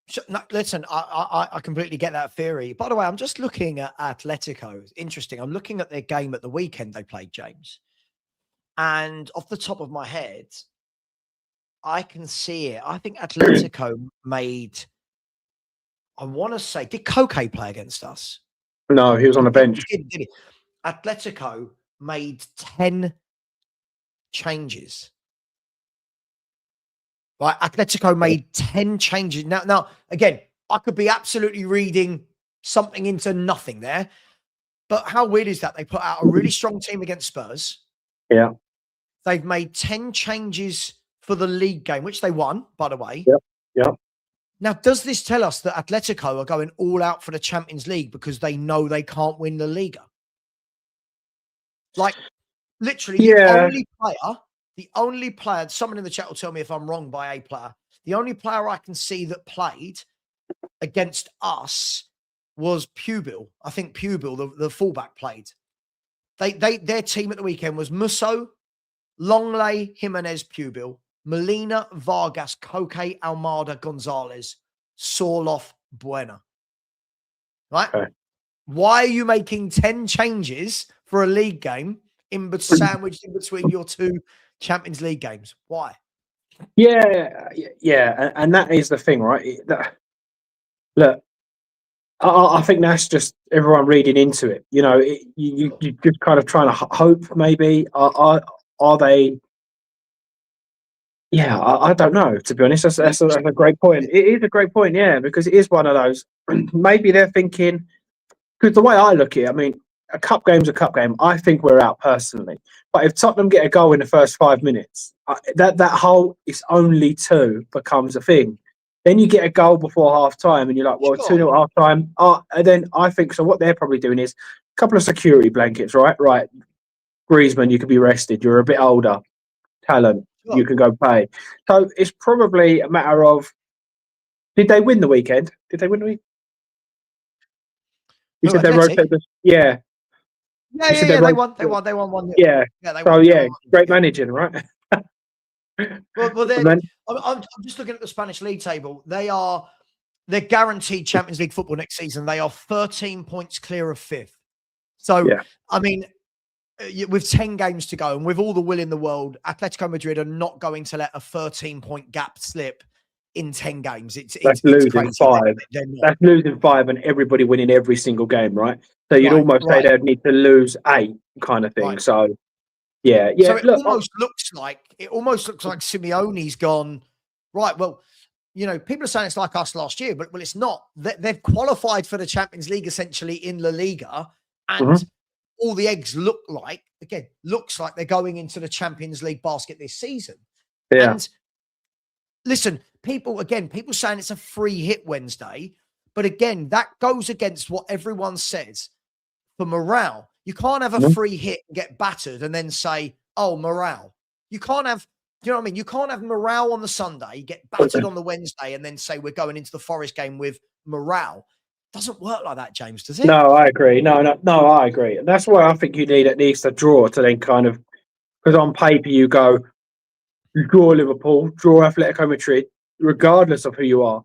Sure. No, listen, I completely get that theory. By the way, I'm just looking at Atletico. It's interesting. I'm looking at their game at the weekend they played, James. And off the top of my head, I can see it. I think Atletico made, I want to say, did Koke play against us? No, he was on the bench. Did he? Atletico made 10 changes. Right, Atletico made 10 changes. Now, again, I could be absolutely reading something into nothing there, but how weird is that? They put out a really strong team against Spurs. Yeah. They've made 10 changes for the league game, which they won, by the way. Yeah. Now, does this tell us that Atletico are going all out for the Champions League because they know they can't win the Liga? Like, literally, the only player, someone in the chat will tell me if I'm wrong by a player. The only player I can see that played against us was Pubil. I think Pubil, the fullback, played. Their team at the weekend was Musso, Longley, Jimenez, Pubil, Molina, Vargas, Koke, Almada, Gonzalez, Sorloth, Buena. Right? Okay. Why are you making 10 changes for a league game sandwiched in between your two Champions League games? Why? Yeah, and that is the thing, right? Look, I think that's just everyone reading into it. You know, you're just kind of trying to hope. Maybe are they? Yeah, I don't know. To be honest, that's a great point. It is a great point, yeah, because it is one of those. Maybe they're thinking, because the way I look at it, I mean, a cup game's a cup game. I think we're out personally. But if Tottenham get a goal in the first 5 minutes, that whole it's only 2 becomes a thing. Then you get a goal before half time and you're like, well, 2-0 half time. And then I think, so what they're probably doing is a couple of security blankets, right? Right. Griezmann, you could be rested. You're a bit older. Talent, you can go play. So it's probably a matter of, did they win the weekend? Did they win the weekend? You said they rotated. Yeah. Yeah, they won 1-0. Yeah. Great managing, right? Well, I'm just looking at the Spanish league table. They're guaranteed Champions League football next season. They are 13 points clear of 5th. So, yeah. I mean, with 10 games to go and with all the will in the world, Atletico Madrid are not going to let a 13-point gap slip in 10 games. That's losing crazy. 5. That's losing 5 and everybody winning every single game, right? So you'd almost say they'd need to lose 8 kind of thing. Right. So, yeah. So it almost looks like Simeone's gone, right, well, you know, people are saying it's like us last year, but it's not. They've qualified for the Champions League essentially in La Liga, and all the eggs looks like they're going into the Champions League basket this season. Yeah. And listen, people saying it's a free hit Wednesday, but again, that goes against what everyone says for morale. You can't have a free hit and get battered and then say, oh, morale. You can't have Do you know what I mean? You can't have morale on the Sunday, get battered on the Wednesday, and then say we're going into the Forest game with morale. Doesn't work like that, James, does it? No, I agree. No, I agree. And that's why I think you need at least a draw to then kind of, because on paper you go, you draw Liverpool, draw Atletico Madrid, regardless of who you are.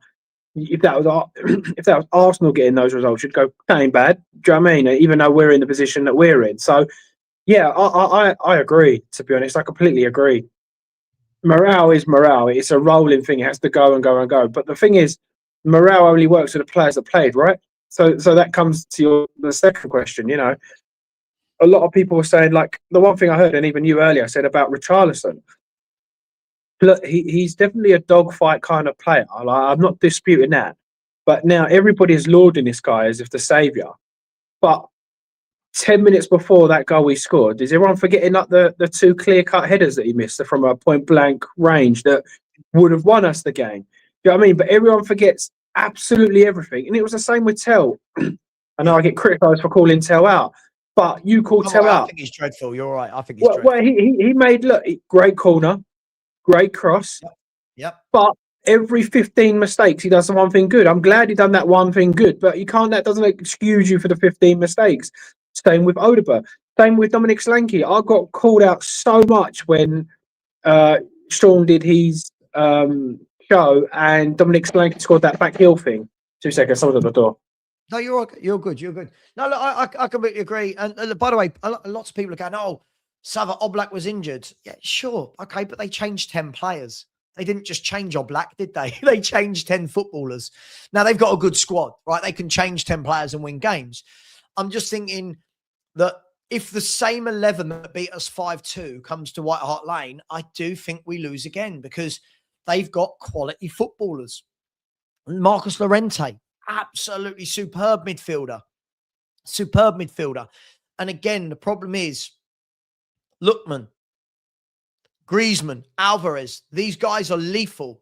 If that was if that was Arsenal getting those results, you'd go, that ain't bad. Do you know what I mean? Even though we're in the position that we're in. So, yeah, I agree, to be honest. I completely agree. Morale is morale. It's a rolling thing. It has to go and go and go. But the thing is, morale only works with the players that played, right? So that comes to the second question. You know, a lot of people were saying, like, the one thing I heard, and even you earlier said about Richarlison. Look, he's definitely a dogfight kind of player. I'm not disputing that. But now everybody is lauding this guy as if the saviour. But 10 minutes before that goal he scored, is everyone forgetting like the two clear-cut headers that he missed from a point-blank range that would have won us the game? Do you know what I mean? But everyone forgets absolutely everything. And it was the same with Tell. I know I get criticised for calling Tell out, but you call Tell out. I think he's dreadful. You're right. I think he's dreadful. Well, he made, look, great corner, great cross. Yep. But every 15 mistakes, he does the one thing good. I'm glad he done that one thing good, but you can't. That doesn't excuse you for the 15 mistakes. Same with Odegaard. Same with Dominic Solanke. I got called out so much when Sean did his show and Dominic Solanke scored that back heel thing. 2 seconds, someone's at the door. No, you're good. You're good. No, look, I completely agree. And by the way, lots of people are going, "Oh, Savva Oblak was injured." Yeah, sure, okay, but they changed 10 players. They didn't just change Oblak, did they? They changed 10 footballers. Now they've got a good squad, right? They can change 10 players and win games. I'm just thinking that if the same 11 that beat us 5-2 comes to White Hart Lane, I do think we lose again because they've got quality footballers. Marcus Llorente, absolutely superb midfielder. And again, the problem is Lookman, Griezmann, Alvarez, these guys are lethal.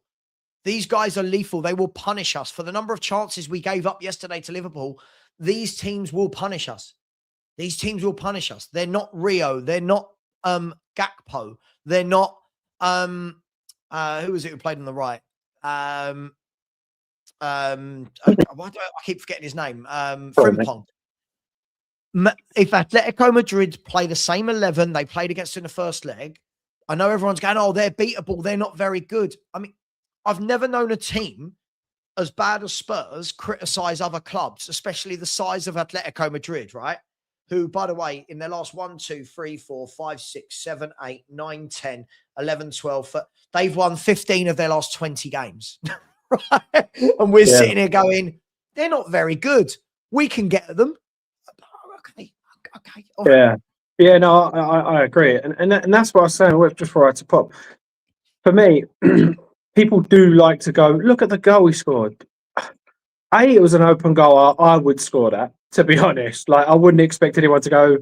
They will punish us. For the number of chances we gave up yesterday to Liverpool, these teams will punish us. They're not Rio. They're not Gakpo. They're not who was it who played on the right? I keep forgetting his name. Frimpong. If Atletico Madrid play the same 11 they played against in the first leg, I know everyone's going, "Oh, they're beatable. They're not very good." I mean, I've never known a team as bad as Spurs criticize other clubs, especially the size of Atletico Madrid, right? Who, by the way, in their last 1, 2, 3, 4, 5, 6, 7, 8, 9, 10, 11, 12, they've won 15 of their last 20 games. Right? And we're sitting here going, they're not very good. We can get at them. Okay. Yeah, no, I agree. And that's what I was saying just before I had to pop. For me, people do like to go, look at the goal he scored. It was an open goal. I would score that, to be honest. Like, I wouldn't expect anyone to go.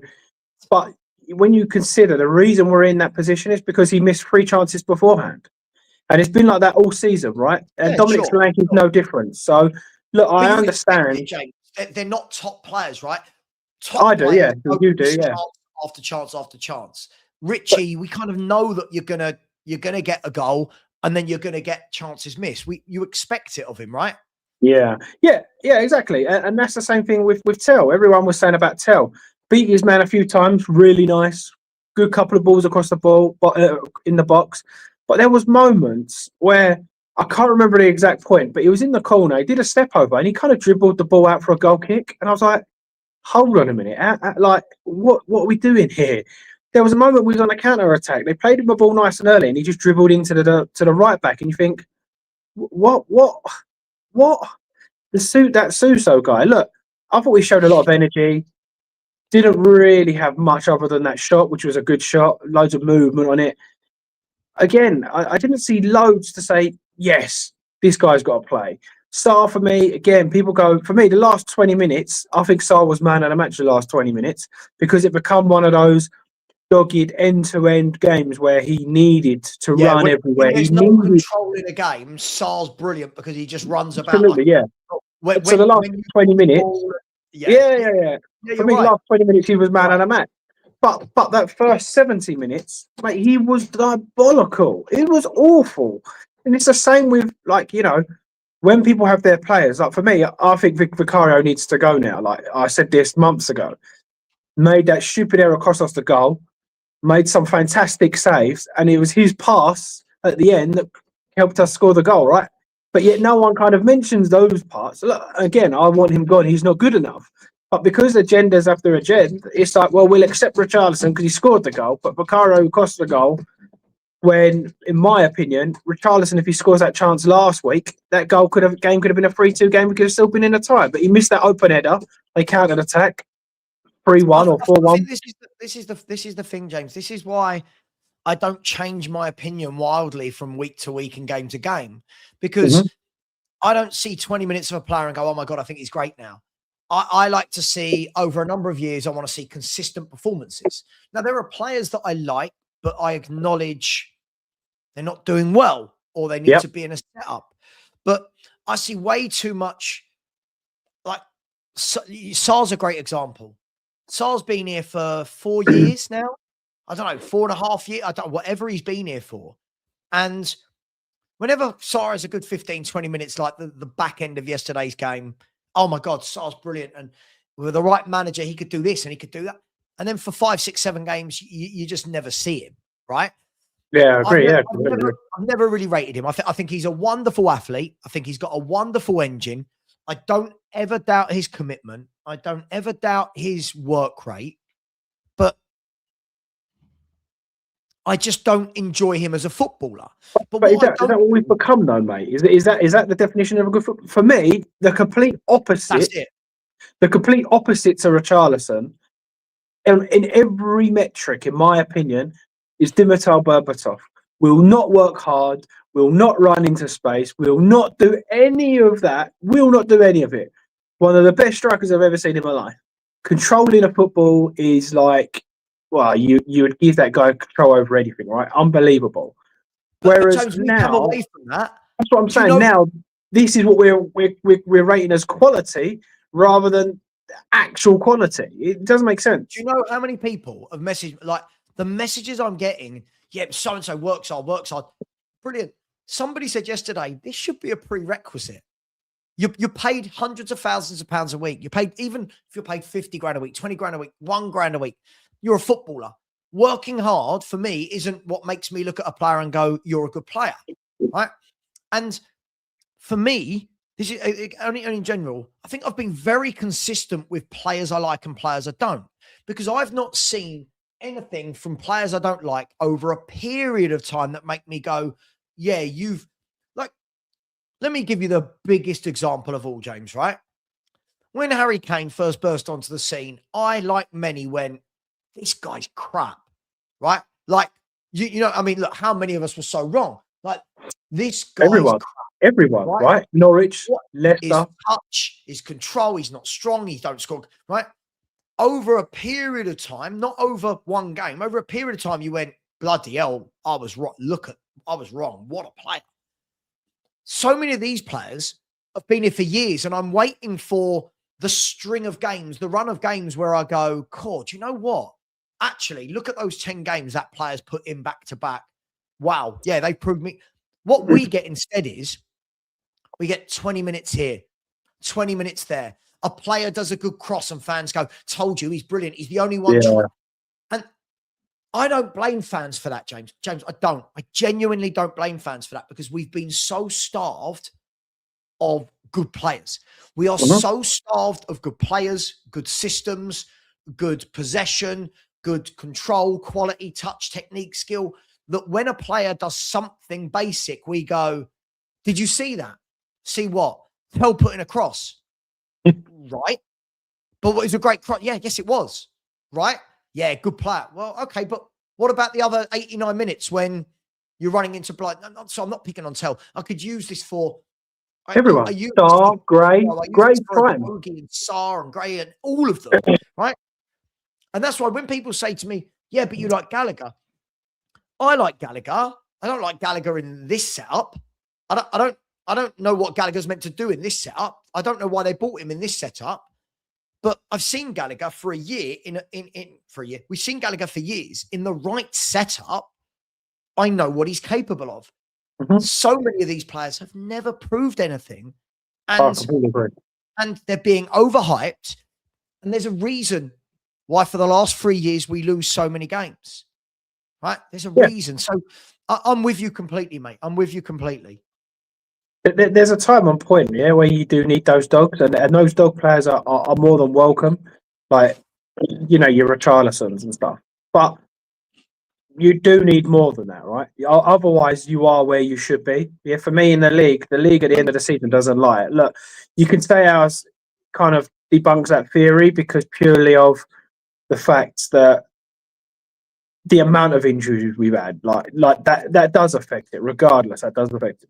But when you consider the reason we're in that position is because he missed 3 chances beforehand. And it's been like that all season, right? And Dominic Solanke is no different. So, look, I understand. James, they're not top players, right? I do, yeah. You do, yeah. After chance after chance. Richie, we kind of know that you're gonna get a goal and then you're gonna get chances missed. You expect it of him, right? Yeah, exactly. And that's the same thing with Tell. Everyone was saying about Tell. Beat his man a few times, really nice. Good couple of balls across the ball, but in the box. But there was moments where I can't remember the exact point, but he was in the corner. He did a step over and he kind of dribbled the ball out for a goal kick. And I was like, hold on a minute. Like, what are we doing here? There was a moment we was on a counter attack. They played him the ball nice and early, and he just dribbled into the right back. And you think, what? That Suso guy. Look, I thought we showed a lot of energy. Didn't really have much other than that shot, which was a good shot. Loads of movement on it. Again, I didn't see loads to say, yes, this guy's got to play. Sarr, for me, again, people go, for me, the last 20 minutes, I think Sarr was man of the match the last 20 minutes because it become one of those dogged end-to-end games where he needed to run everywhere. There's no control in a game. Sarr's brilliant because he just runs about. Absolutely, yeah. So the last 20 minutes, yeah. For me, the last 20 minutes, he was man of the match. But that first 70 minutes, mate, he was diabolical. It was awful. And it's the same with, like, you know, when people have their players, like for me, I think Vicario needs to go now. Like I said this months ago, made that stupid error cost us the goal, made some fantastic saves, and it was his pass at the end that helped us score the goal, right? But yet no one kind of mentions those parts. Look, again, I want him gone. He's not good enough. But because agendas after agenda, it's like, well, we'll accept Richarlison because he scored the goal, but Vicario cost the goal. When, in my opinion, Richarlison, if he scores that chance last week, that game could have been a 3-2 game. We could have still been in a tie. But he missed that open header. They countered attack 3-1 or 4-1. This is the thing, James. This is why I don't change my opinion wildly from week to week and game to game, because I don't see 20 minutes of a player and go, oh my God, I think he's great now. I like to see over a number of years, I want to see consistent performances. Now, there are players that I like, but I acknowledge they're not doing well or they need to be in a setup. But I see way too much. Like, Sar's a great example. Sar's been here for 4 years now. I don't know, 4.5 years. I don't know, whatever he's been here for. And whenever Sar has a good 15, 20 minutes, like the back end of yesterday's game, oh my God, Sar's brilliant. And with the right manager, he could do this and he could do that. And then for 5, 6, 7 games, you just never see him, right? Yeah, I agree. I've never really rated him. I think he's a wonderful athlete. I think he's got a wonderful engine. I don't ever doubt his commitment. I don't ever doubt his work rate. But I just don't enjoy him as a footballer. But is that what we've become, though, mate? Is that the definition of a good footballer? For me, the complete opposite. That's it. The complete opposite to Richarlison, in every metric, in my opinion, is Dimitar Berbatov. Will not work hard. Will not run into space. Will not do any of that. Will not do any of it. One of the best strikers I've ever seen in my life. Controlling a football is like, well, you would give that guy control over anything, right? Unbelievable. Whereas James, now, come away from that. That's what I'm saying. Now, this is what we're rating as quality rather than actual quality. It doesn't make sense. Do you know how many people have messaged, like the messages I'm getting? Yeah, so-and-so works hard. Brilliant. Somebody said yesterday, this should be a prerequisite. You're paid hundreds of thousands of pounds a week. You're paid, even if you're paid 50 grand a week, 20 grand a week, 1 grand a week, you're a footballer. Working hard for me isn't what makes me look at a player and go, you're a good player, right? And for me, this is only in general, I think I've been very consistent with players I like and players I don't, because I've not seen anything from players I don't like over a period of time that make me go, yeah, let me give you the biggest example of all, James, right? When Harry Kane first burst onto the scene, I, like many, went, this guy's crap, right? Like, you know, I mean, look, how many of us were so wrong? Like, this guy's Everyone, right? Norwich, Leicester. His touch, his control, he's not strong, he don't score, right? Over a period of time, not over one game, over a period of time, you went, bloody hell, I was wrong. I was wrong. What a player. So many of these players have been here for years, and I'm waiting for the string of games, the run of games where I go, God, you know what? Actually, look at those 10 games that players put in back to back. Wow. Yeah, they proved me. What we get instead is we get 20 minutes here, 20 minutes there. A player does a good cross and fans go, told you, he's brilliant. He's the only one. Yeah. And I don't blame fans for that, James. James, I don't. I genuinely don't blame fans for that, because we've been so starved of good players. We are so starved of good players, good systems, good possession, good control, quality, touch, technique, skill, that when a player does something basic, we go, did you see that? See what? Hell putting a cross. Right. But what is a great cross? Yeah, yes, it was. Right. Yeah, good player. Well, okay, but what about the other 89 minutes when you're running into blood? So I'm not picking on Tell. I could use this for everyone. Star, Gray, Prime. And Sar and Gray and all of them, right? And that's why when people say to me, yeah, but you like Gallagher. I like Gallagher. I don't like Gallagher in this setup. I don't know what Gallagher's meant to do in this setup. I don't know why they bought him in this setup. But I've seen Gallagher for a year We've seen Gallagher for years in the right setup. I know what he's capable of. Mhm. So many of these players have never proved anything, I completely agree. and they're being overhyped. And there's a reason why for the last 3 years we lose so many games, right? There's a reason. So I'm with you completely, mate. I'm with you completely. There's a time and point, yeah, where you do need those dogs, and those dog players are more than welcome. Like, you know, your Richarlisons and stuff. But you do need more than that, right? Otherwise, you are where you should be. Yeah, for me in the league at the end of the season doesn't lie. Look, you can say ours kind of debunks that theory because purely of the fact that the amount of injuries we've had, like that does affect it. Regardless, that does affect it.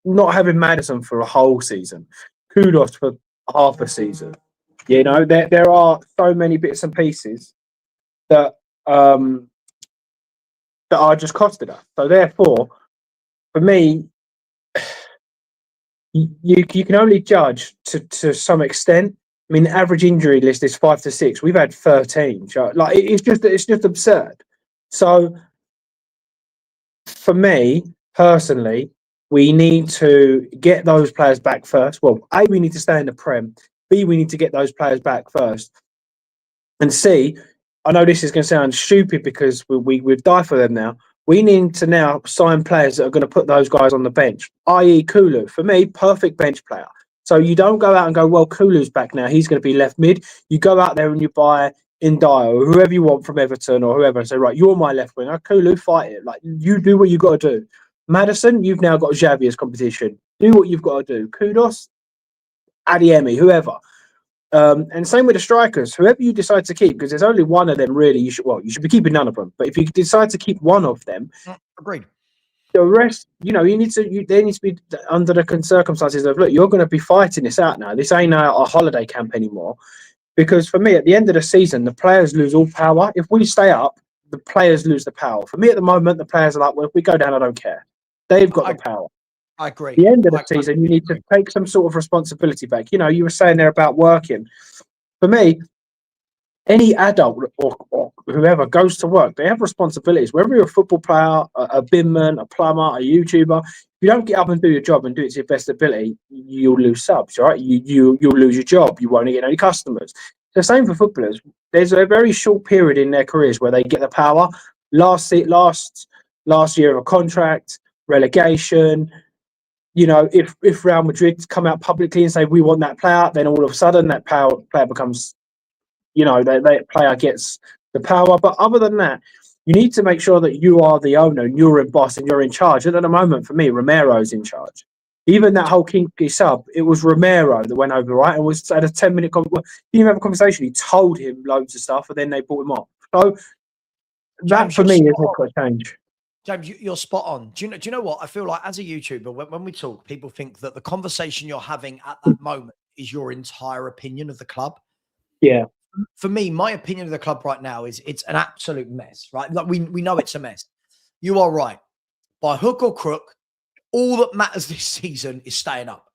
Not having Maddison for a whole season, kudos for half a season. You know, there are so many bits and pieces that that are just costed us. So therefore, for me, you can only judge to some extent. I mean, the average injury list is 5 to 6. We've had 13. Like it's just absurd. So for me personally, we need to get those players back first. Well, A, we need to stay in the Prem. B, we need to get those players back first. And C, I know this is going to sound stupid because we've died for them now. We need to now sign players that are going to put those guys on the bench, i.e. Kulu. For me, perfect bench player. So you don't go out and go, well, Kulu's back now. He's going to be left mid. You go out there and you buy Indai or whoever you want from Everton or whoever and say, right, you're my left winger. Kulu, fight it. Like, you do what you got to do. Maddison, you've now got Xavi as competition. Do what you've got to do. Kudos, Adiemi, whoever. And same with the strikers. Whoever you decide to keep, because there's only one of them really. You should be keeping none of them. But if you decide to keep one of them, agreed. The rest, you know, they need to be under the circumstances of, look, you're going to be fighting this out now. This ain't a holiday camp anymore. Because for me, at the end of the season, the players lose all power. If we stay up, the players lose the power. For me, at the moment, the players are like, well, if we go down, I don't care. They've got the power. I agree. At the end of the season, you need to take some sort of responsibility back. You know, you were saying there about working. For me, any adult or whoever goes to work, they have responsibilities. Whether you're a football player, a binman, a plumber, a YouTuber, if you don't get up and do your job and do it to your best ability, you'll lose subs, right? You'll lose your job. You won't get any customers. The same for footballers. There's a very short period in their careers where they get the power. Last year of a contract, relegation. You know, if Real Madrid come out publicly and say we want that player, then all of a sudden that player becomes, you know, that player gets the power. But other than that, you need to make sure that you are the owner and you're in boss and you're in charge. And at the moment, for me, Romero's in charge. Even that whole kinky sub, it was Romero that went over, right? And was at a 10-minute he didn't have a conversation. He told him loads of stuff, and then they brought him off. So that for me is a change. James, you're spot on. Do you know what? I feel like as a YouTuber, when we talk, people think that the conversation you're having at that moment is your entire opinion of the club. Yeah. For me, my opinion of the club right now is it's an absolute mess, right? Like we know it's a mess. You are right. By hook or crook, all that matters this season is staying up.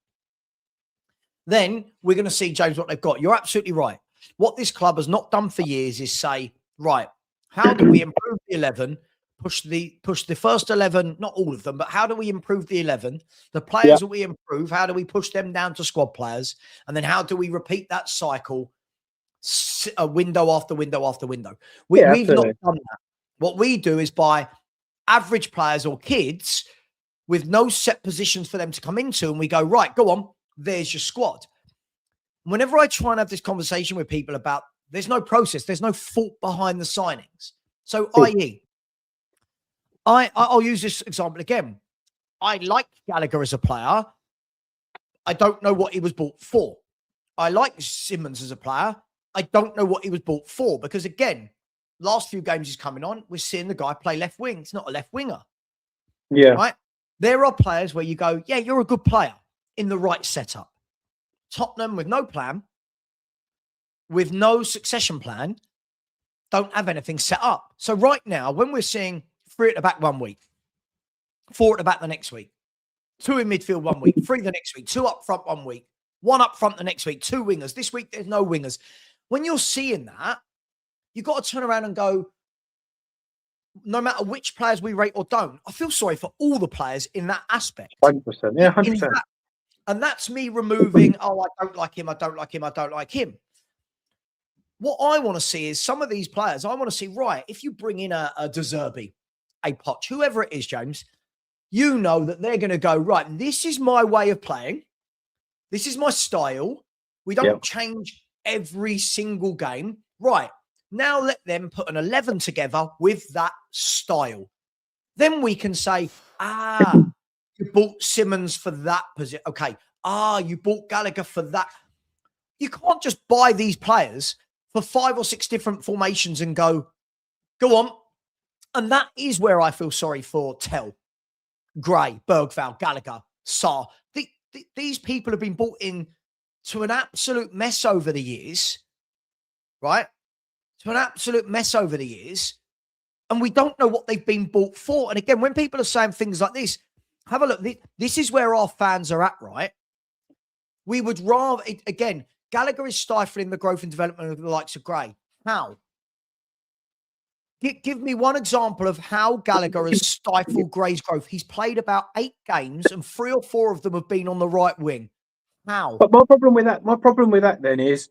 Then we're going to see, James, what they've got. You're absolutely right. What this club has not done for years is say, right, how do we improve the 11? Push the first 11, not all of them, but how do we improve the 11? The players that we improve, how do we push them down to squad players? And then how do we repeat that cycle, a window after window after window? We've not done that. What we do is buy average players or kids with no set positions for them to come into, and we go, right, go on, there's your squad. Whenever I try and have this conversation with people about there's no process, there's no thought behind the signings. So, i.e., I'll use this example again. I like Gallagher as a player. I don't know what he was bought for. I like Simmons as a player. I don't know what he was bought for because, again, last few games he's coming on, we're seeing the guy play left wing. It's not a left winger. Yeah. Right? There are players where you go, yeah, you're a good player in the right setup. Tottenham with no plan, with no succession plan, don't have anything set up. So right now, when we're seeing 3 at the back 1 week, 4 at the back the next week, 2 in midfield 1 week, 3 the next week, 2 up front 1 week, 1 up front the next week, 2 wingers. This week, there's no wingers. when you're seeing that, you've got to turn around and go, no matter which players we rate or don't, I feel sorry for all the players in that aspect. 100%. Yeah, 100%. And that's me removing, oh, I don't like him, I don't like him, I don't like him. What I want to see is some of these players, I want to see, right, if you bring in a De Zerbi, a Poch, whoever it is, James, you know that they're going to go, right, this is my way of playing. This is my style. We don't change every single game. Right. Now let them put an 11 together with that style. Then we can say, you bought Simmons for that position. Okay. You bought Gallagher for that. You can't just buy these players for 5 or 6 different formations and go on. And that is where I feel sorry for Tell, Gray, Bergvall, Gallagher, Sarr. These people have been brought in to an absolute mess over the years, right? To an absolute mess over the years. And we don't know what they've been bought for. And again, when people are saying things like this, have a look. This is where our fans are at, right? We would rather, again, Gallagher is stifling the growth and development of the likes of Gray. How? Give me one example of how Gallagher has stifled Gray's growth. He's played about 8 games and 3 or 4 of them have been on the right wing. How? But my problem with that then is,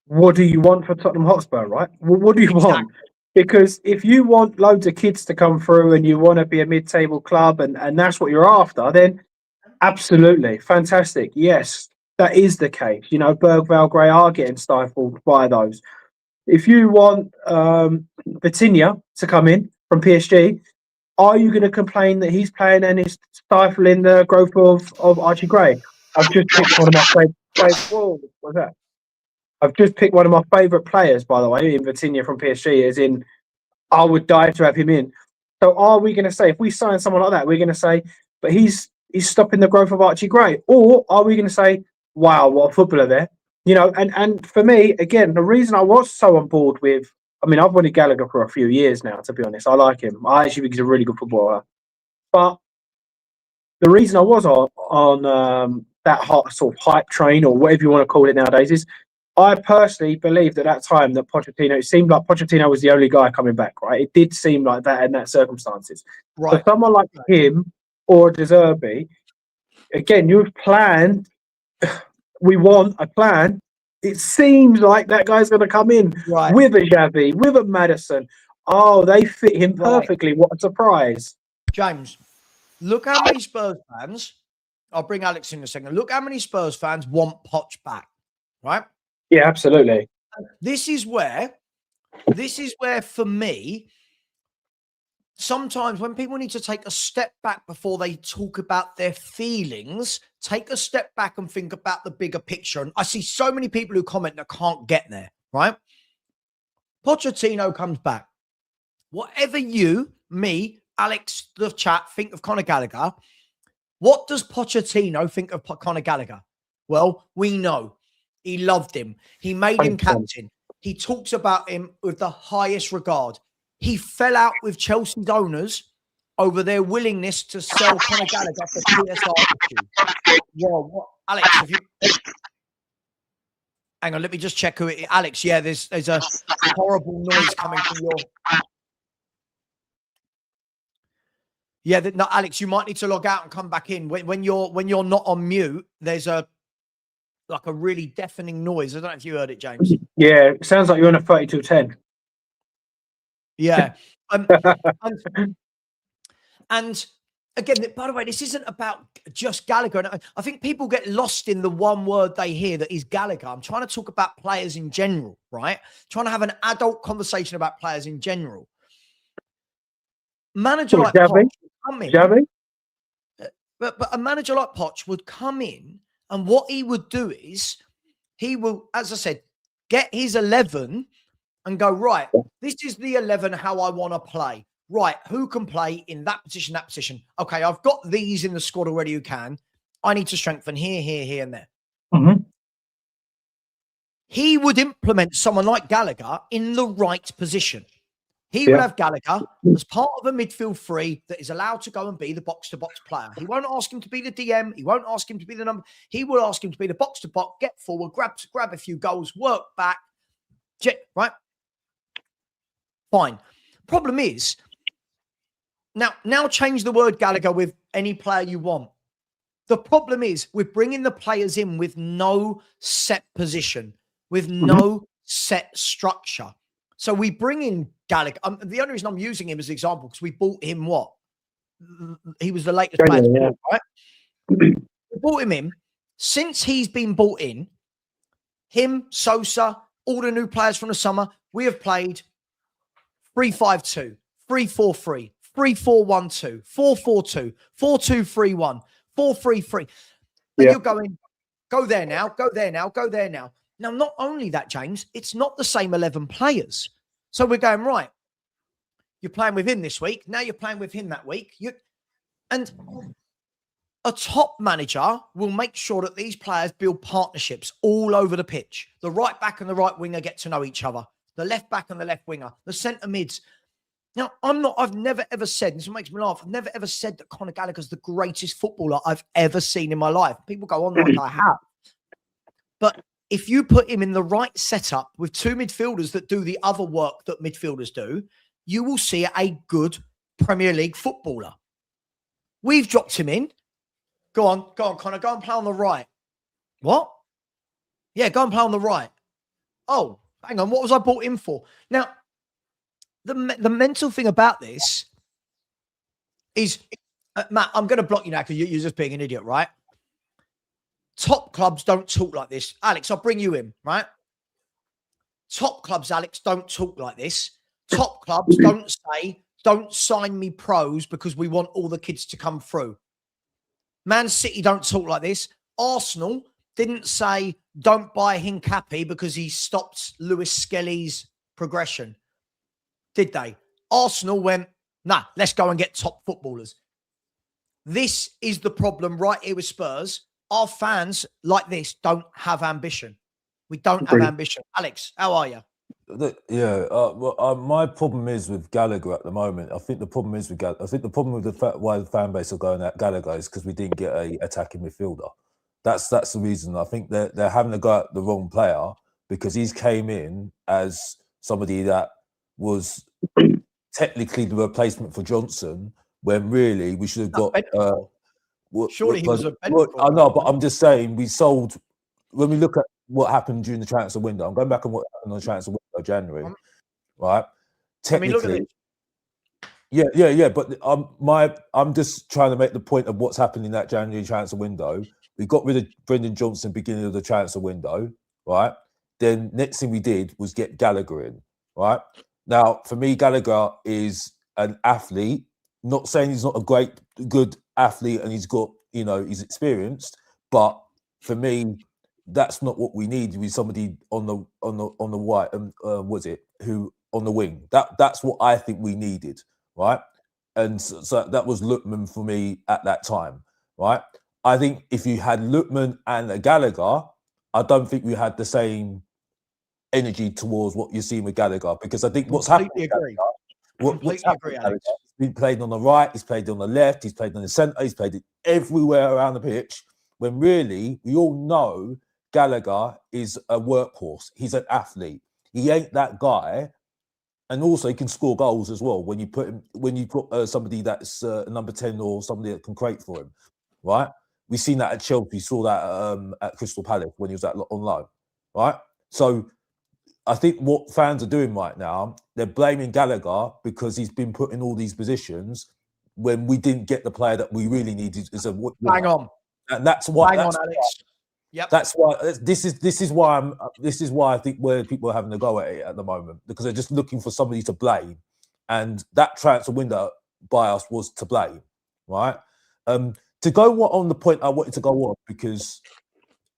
what do you want for Tottenham Hotspur, right? Well, what do you want? Because if you want loads of kids to come through and you want to be a mid-table club and that's what you're after, then absolutely fantastic. Yes, that is the case. You know, Bergvall, Gray are getting stifled by those. If you want Vitinha to come in from PSG, are you going to complain that he's playing and is stifling the growth of Archie Gray? I've just picked one of my favourite. Whoa, what's that? I've just picked one of my favourite players, by the way, in Vitinha from PSG, as in I would die to have him in. So are we going to say, if we sign someone like that, we're going to say, but he's stopping the growth of Archie Gray? Or are we going to say, wow, what a footballer there? You know, and for me, again, the reason I was so on board with, I mean, I've wanted Gallagher for a few years now, to be honest. I like him. I actually think he's a really good footballer. But the reason I was on that sort of hype train, or whatever you want to call it nowadays, is I personally believed at that time that Pochettino, it seemed like Pochettino was the only guy coming back, right? It did seem like that in that circumstances. Right. So someone like him or De Zerbi, again, you've planned, we want a plan. It seems like that guy's going to come in with a Xavi, with a Maddison. Oh, they fit him perfectly. What a surprise. James, look how many Spurs fans, I'll bring Alex in a second. Look how many Spurs fans want Poch back, right? Yeah, absolutely. This is where for me, sometimes when people need to take a step back before they talk about their feelings, take a step back and think about the bigger picture. And I see so many people who comment that can't get there, right? Pochettino comes back. Whatever you, me, Alex, the chat, think of Conor Gallagher, what does Pochettino think of Conor Gallagher? Well, we know. He loved him. He made him captain. He talks about him with the highest regard. He fell out with Chelsea's owners over their willingness to sell Conor Gallagher for PSR. Whoa, what? Alex, have you... Hang on, let me just check who it is. Alex, yeah, there's a horrible noise coming from your... Yeah, no, Alex, you might need to log out and come back in. When you're not on mute, there's a really deafening noise. I don't know if you heard it, James. Yeah, it sounds like you're on a 3210. Yeah. And again, by the way, this isn't about just Gallagher. And I think people get lost in the one word they hear that is Gallagher. I'm trying to talk about players in general, right? Trying to have an adult conversation about players in general. Manager like Poch would come in, but a manager like Poch would come in, and what he would do is he will, as I said, get his 11 and go, right, this is the 11 how I want to play. Right, who can play in that position, that position? Okay, I've got these in the squad already who can. I need to strengthen here, here, here, and there. Mm-hmm. He would implement someone like Gallagher in the right position. He would have Gallagher as part of a midfield three that is allowed to go and be the box-to-box player. He won't ask him to be the DM. He won't ask him to be the number. He will ask him to be the box-to-box, get forward, grab a few goals, work back, Right? Fine. Problem is, now change the word Gallagher with any player you want. The problem is we're bringing the players in with no set position, with no set structure. So we bring in Gallagher. The only reason I'm using him as an example because we bought him what? He was the latest player to bought, right? We bought him in. Since he's been bought in, him, Sosa, all the new players from the summer, we have played 3-5-2, 3-4-3, 3-4-1-2, 4-4-2, 4-2-3-1, 4-3-3. And you're going, go there now, go there now, go there now. Now, not only that, James, it's not the same 11 players. So we're going, right, you're playing with him this week. Now you're playing with him that week. And a top manager will make sure that these players build partnerships all over the pitch. The right back and the right winger get to know each other. The left back and the left winger. The centre mids. Now, I've never ever said, this makes me laugh, I've never ever said that Conor Gallagher's the greatest footballer I've ever seen in my life. People go on like I have. But if you put him in the right setup with two midfielders that do the other work that midfielders do, you will see a good Premier League footballer. We've dropped him in. Go on, Conor, go and play on the right. What? Yeah, go and play on the right. Oh, hang on, what was I brought in for? Now, the mental thing about this is, Matt, I'm going to block you now because you're just being an idiot, right? Top clubs don't talk like this. Alex, I'll bring you in, right? Top clubs, Alex, don't talk like this. Top clubs don't say, don't sign me pros because we want all the kids to come through. Man City don't talk like this. Arsenal didn't say, don't buy Hincapi because he stopped Lewis Skelly's progression. Did they? Arsenal went, nah, let's go and get top footballers. This is the problem right here with Spurs. Our fans like this don't have ambition. We don't have ambition. Alex, how are you? My problem is with Gallagher at the moment. I think the problem is with the fact why the fan base are going at Gallagher is because we didn't get a attacking midfielder. That's the reason. I think they're having to go at the wrong player because he's came in as somebody that was technically the replacement for Johnson when really we should have got. Surely he was a I know, but I'm just saying we sold. When we look at what happened during the transfer window, I'm going back on what happened on the transfer window January, right? Technically, yeah. But I'm just trying to make the point of what's happened in that January transfer window. We got rid of Brendan Johnson beginning of the transfer window, right? Then next thing we did was get Gallagher in, right? Now, for me, Gallagher is an athlete. Not saying he's not a good athlete and he's got, he's experienced, but for me, that's not what we need. We need somebody on the right, who on the wing. That's what I think we needed, right? And so that was Lookman for me at that time, right? I think if you had Lookman and a Gallagher, I don't think we had the same energy towards what you're seeing with Gallagher because I think what's happened. What's happened, Alex? He's played on the right, he's played on the left, he's played on the centre, he's played everywhere around the pitch. When really we all know Gallagher is a workhorse. He's an athlete. He ain't that guy, and also he can score goals as well. When you put somebody that's number 10 or somebody that can create for him, right? We've seen that at Chelsea. We saw that at Crystal Palace when he was on loan, right? So I think what fans are doing right now, they're blaming Gallagher because he's been put in all these positions when we didn't get the player that we really needed. Bang on, and that's why. Bang on, Alex. Yep. That's why. This is why I think where people are having to go at it at the moment because they're just looking for somebody to blame, and that transfer window by us was to blame, right? To go on the point I wanted to go on because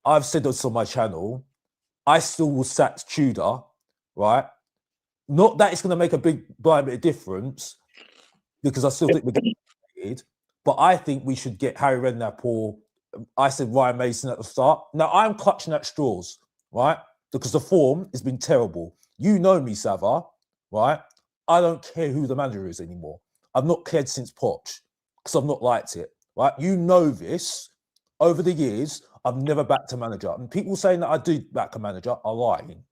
I've said this on my channel. I still will sack Tudor, right? Not that it's going to make a big blind bit of difference because I still think we're getting it, but I think we should get Harry Redknapp or I said Ryan Mason at the start. Now I'm clutching at straws, right? Because the form has been terrible. You know me, Savva, right? I don't care who the manager is anymore. I've not cared since Poch because I've not liked it, right? You know this. Over the years, I've never backed a manager. And people saying that I do back a manager are lying,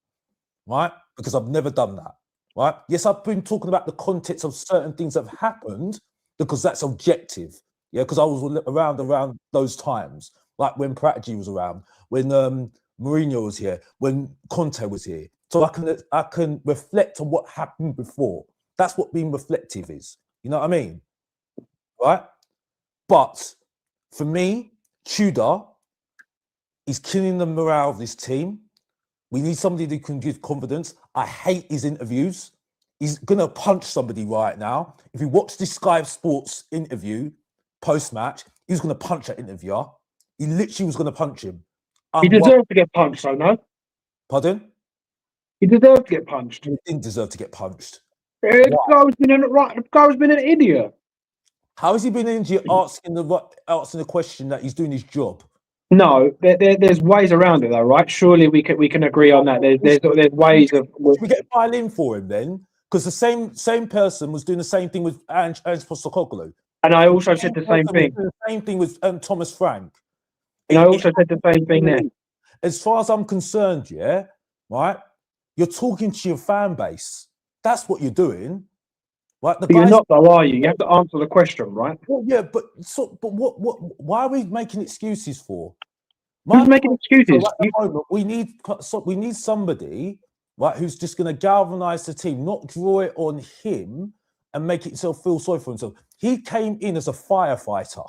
right? Because I've never done that, right? Yes, I've been talking about the context of certain things that have happened because that's objective, yeah, because I was around those times, like when Prodigy was around, when Mourinho was here, when Conte was here. So I can reflect on what happened before. That's what being reflective is. You know what I mean? Right? But for me, Tudor is killing the morale of this team. We need somebody that can give confidence. I hate his interviews. He's going to punch somebody right now. If you watch this Sky Sports interview post-match, he was going to punch that interviewer. He literally was going to punch him. He deserved to get punched, though, no? Pardon? He deserved to get punched. He didn't deserve to get punched. The guy's been an idiot. How has he been an idiot asking the question that he's doing his job? No, there's ways around it, though, right? Surely we can agree on that. There's ways of. Should we get a violin for him then? Because the same person was doing the same thing with Ange Postecoglou. And I also said the same thing. The same thing with Thomas Frank. And I also said the same thing there. As far as I'm concerned, yeah, right? You're talking to your fan base. That's what you're doing, right? But you're not, though, are you? You have to answer the question, right? Well, yeah, but what? Why are we making excuses for? Who's making excuses? So at the moment, we need somebody, right, who's just going to galvanise the team, not draw it on him and make himself feel sorry for himself. He came in as a firefighter,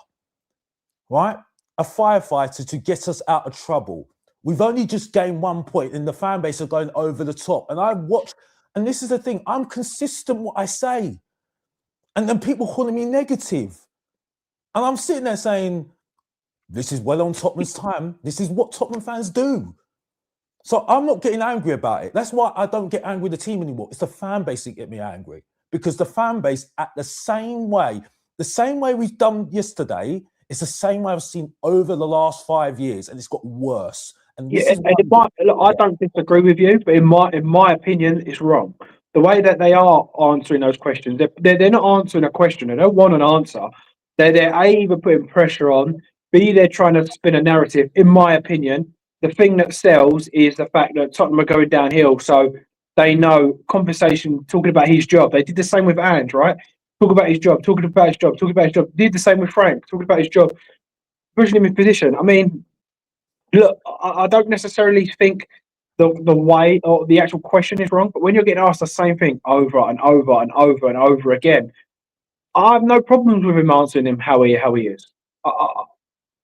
right? A firefighter to get us out of trouble. We've only just gained 1 point and the fan base are going over the top. And I watch, and this is the thing, I'm consistent what I say. And then people calling me negative. And I'm sitting there saying, this is well on Tottenham's time. This is what Tottenham fans do. So I'm not getting angry about it. That's why I don't get angry with the team anymore. It's the fan base that get me angry. Because the fan base, at the same way we've done yesterday, it's the same way I've seen over the last 5 years, and it's got worse. And I don't disagree with you, but in my opinion, it's wrong. The way that they are answering those questions, they're not answering a question. They don't want an answer. They're either putting pressure on, B, they're trying to spin a narrative. In my opinion, the thing that sells is the fact that Tottenham are going downhill. So they know conversation, talking about his job. They did the same with Ange, right? Talking about his job. Did the same with Frank, talking about his job, pushing him in position. I mean, look, I don't necessarily think the way or the actual question is wrong, but when you're getting asked the same thing over and over and over and over again, I have no problems with him answering him how he is.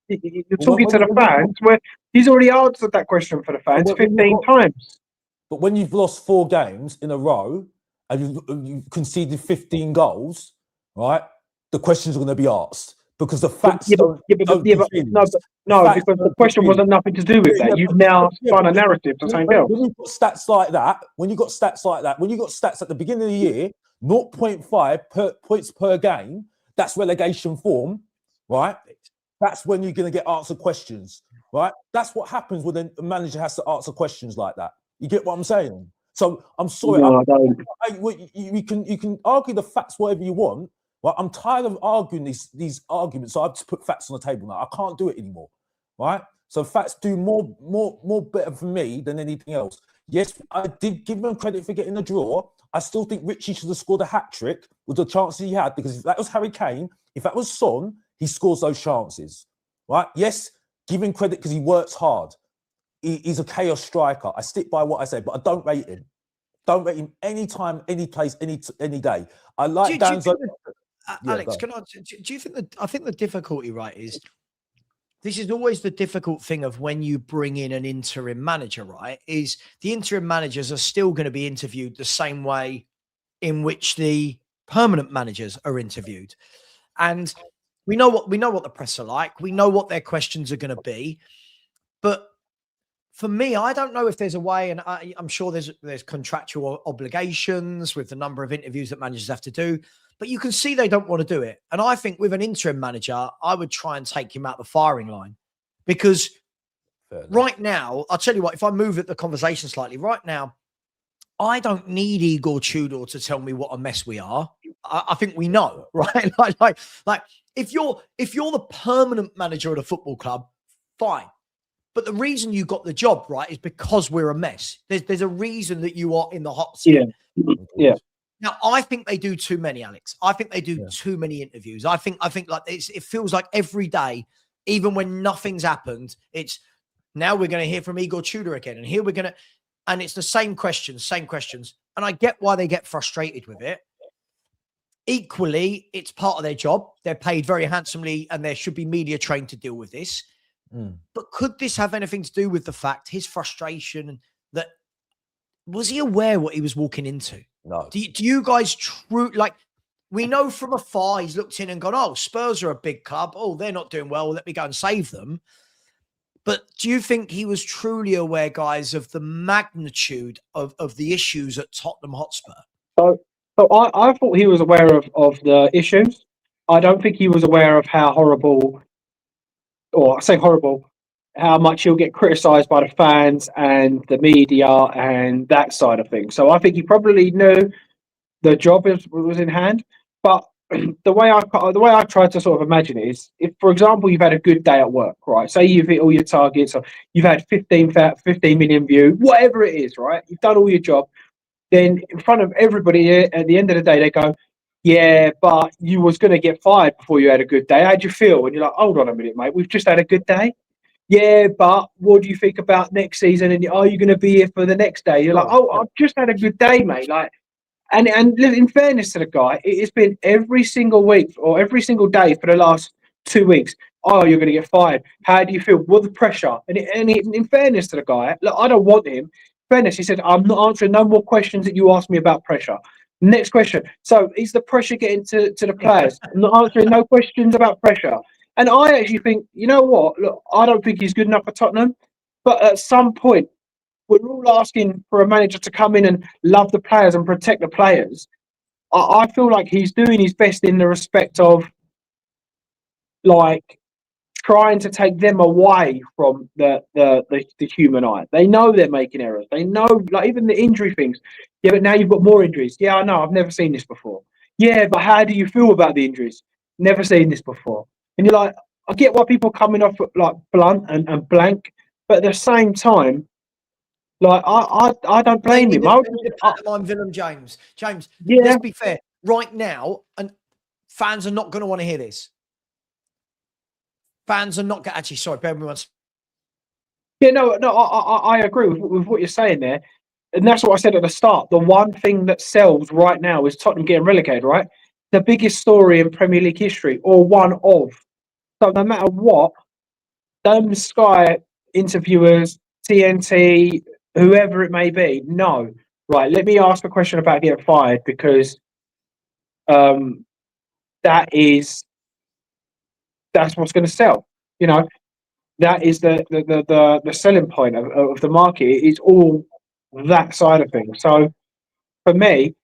You're talking to the fans where he's already answered that question for the fans 15 times. But when you've lost 4 games in a row and you've conceded 15 goals, right, the questions are going to be asked because the facts because the question wasn't nothing to do with that. You've now spun a narrative to something else. When you've got stats like that, when you got stats at the beginning of the year, 0.5 points per game, that's relegation form, right? That's when you're going to get answered questions, right? That's what happens when a manager has to answer questions like that. You get what I'm saying? So I'm sorry. No, I don't. You can argue the facts whatever you want. Right? I'm tired of arguing these arguments. So I have to put facts on the table now. I can't do it anymore, right? So facts do more better for me than anything else. Yes, I did give them credit for getting the draw. I still think Richie should have scored a hat-trick with the chances he had, because if that was Harry Kane, if that was Son, he scores those chances, right? Yes, give him credit because he works hard. He's a chaos striker. I stick by what I say, but I don't rate him. Don't rate him any time, any place, any day. I like Danzo. Alex, do you think that, I think the difficulty, right, is this is always the difficult thing of when you bring in an interim manager, right, is the interim managers are still going to be interviewed the same way in which the permanent managers are interviewed. And we know what the press are like. We know what their questions are going to be. But for me, I don't know if there's a way, and I'm sure there's contractual obligations with the number of interviews that managers have to do, but you can see they don't want to do it. And I think with an interim manager, I would try and take him out the firing line, because right now, I'll tell you what, if I move the conversation slightly, right now, I don't need Igor Tudor to tell me what a mess we are. I think we know, right? like if you're the permanent manager at a football club, fine. But the reason you got the job, right, is because we're a mess. There's a reason that you are in the hot seat. Yeah. Now, I think they do too many, Alex. I think they do too many interviews. I think like it feels like every day, even when nothing's happened, it's now we're going to hear from Igor Tudor again. And here we're going to, and it's the same questions. And I get why they get frustrated with it. Equally, it's part of their job. They're paid very handsomely and there should be media trained to deal with this. But could this have anything to do with the fact, his frustration, that was he aware what he was walking into? No. Do you guys we know from afar he's looked in and gone, oh, Spurs are a big club. Oh, they're not doing well. Let me go and save them. But do you think he was truly aware, guys, of the magnitude of the issues at Tottenham Hotspur? So I thought he was aware of the issues. I don't think he was aware of how horrible, or I say horrible, how much he'll get criticised by the fans and the media and that side of things. So I think he probably knew the job was in hand. But the way I try to sort of imagine it is, if, for example, you've had a good day at work, right? Say you've hit all your targets, or you've had 15 million views, whatever it is, right? You've done all your job. Then in front of everybody at the end of the day, they go, yeah, but you was going to get fired before you had a good day. How'd you feel? And you're like, hold on a minute, mate. We've just had a good day. Yeah, but what do you think about next season? And are you going to be here for the next day? You're like, oh, I've just had a good day, mate. Like, and in fairness to the guy, it's been every single week or every single day for the last 2 weeks. Oh, you're going to get fired. How do you feel? What the pressure? And in fairness to the guy, look, I don't want him. Fairness, he said, I'm not answering no more questions that you ask me about pressure. Next question. So is the pressure getting to the players? I'm not answering no questions about pressure. And I actually think, you know what? Look, I don't think he's good enough for Tottenham. But at some point, we're all asking for a manager to come in and love the players and protect the players. I feel like he's doing his best in the respect of, like, trying to take them away from the human eye. They know they're making errors. They know, like, even the injury things. Yeah, but now you've got more injuries. Yeah, I know. I've never seen this before. Yeah, but how do you feel about the injuries? Never seen this before. And you're like, I get why people are coming off like blunt and blank, but at the same time, like, I don't blame him. I'm Willem James. James, let's be fair. Right now, and fans are not going to want to hear this. Fans are not going to actually, sorry, bear with me once. Yeah, no, I agree with what you're saying there. And that's what I said at the start. The one thing that sells right now is Tottenham getting relegated, right? The biggest story in Premier League history, or one of. So no matter what, them Sky interviewers, TNT, whoever it may be, no. Right, let me ask a question about getting fired, because that's what's going to sell. You know, that is the selling point of the market. It's all that side of things. So for me,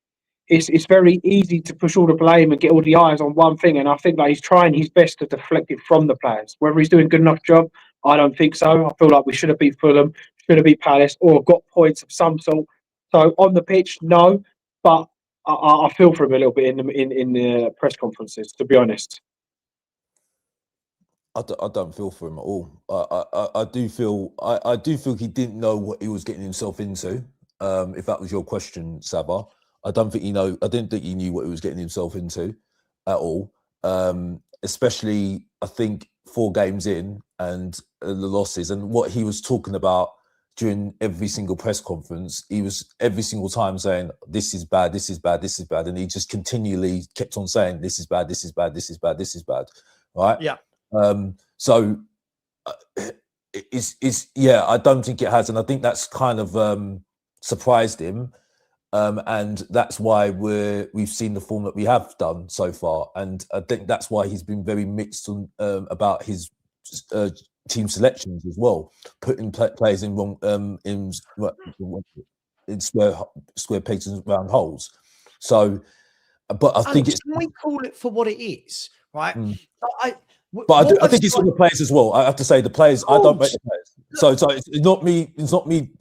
it's very easy to push all the blame and get all the eyes on one thing. And I think that he's trying his best to deflect it from the players. Whether he's doing a good enough job, I don't think so. I feel like we should have beat Fulham, should have beat Palace, or got points of some sort. So on the pitch, no. But I feel for him a little bit in the press conferences, to be honest. I don't feel for him at all. I do feel he didn't know what he was getting himself into. If that was your question, Savva, I didn't think he knew what he was getting himself into at all. Especially, I think 4 games in and the losses and what he was talking about during every single press conference. He was every single time saying, "This is bad. This is bad. This is bad," and he just continually kept on saying, "This is bad. This is bad. This is bad. This is bad." Right? Yeah. So I don't think it has, and I think that's kind of surprised him, and that's why we've seen the form that we have done so far, and I think that's why he's been very mixed on about his team selections as well, putting players in wrong in square pegs and round holes. So, but I think can we call it for what it is, right? But I think it's for the players as well. I have to say the players. I don't rate the players, so it's not me. It's not me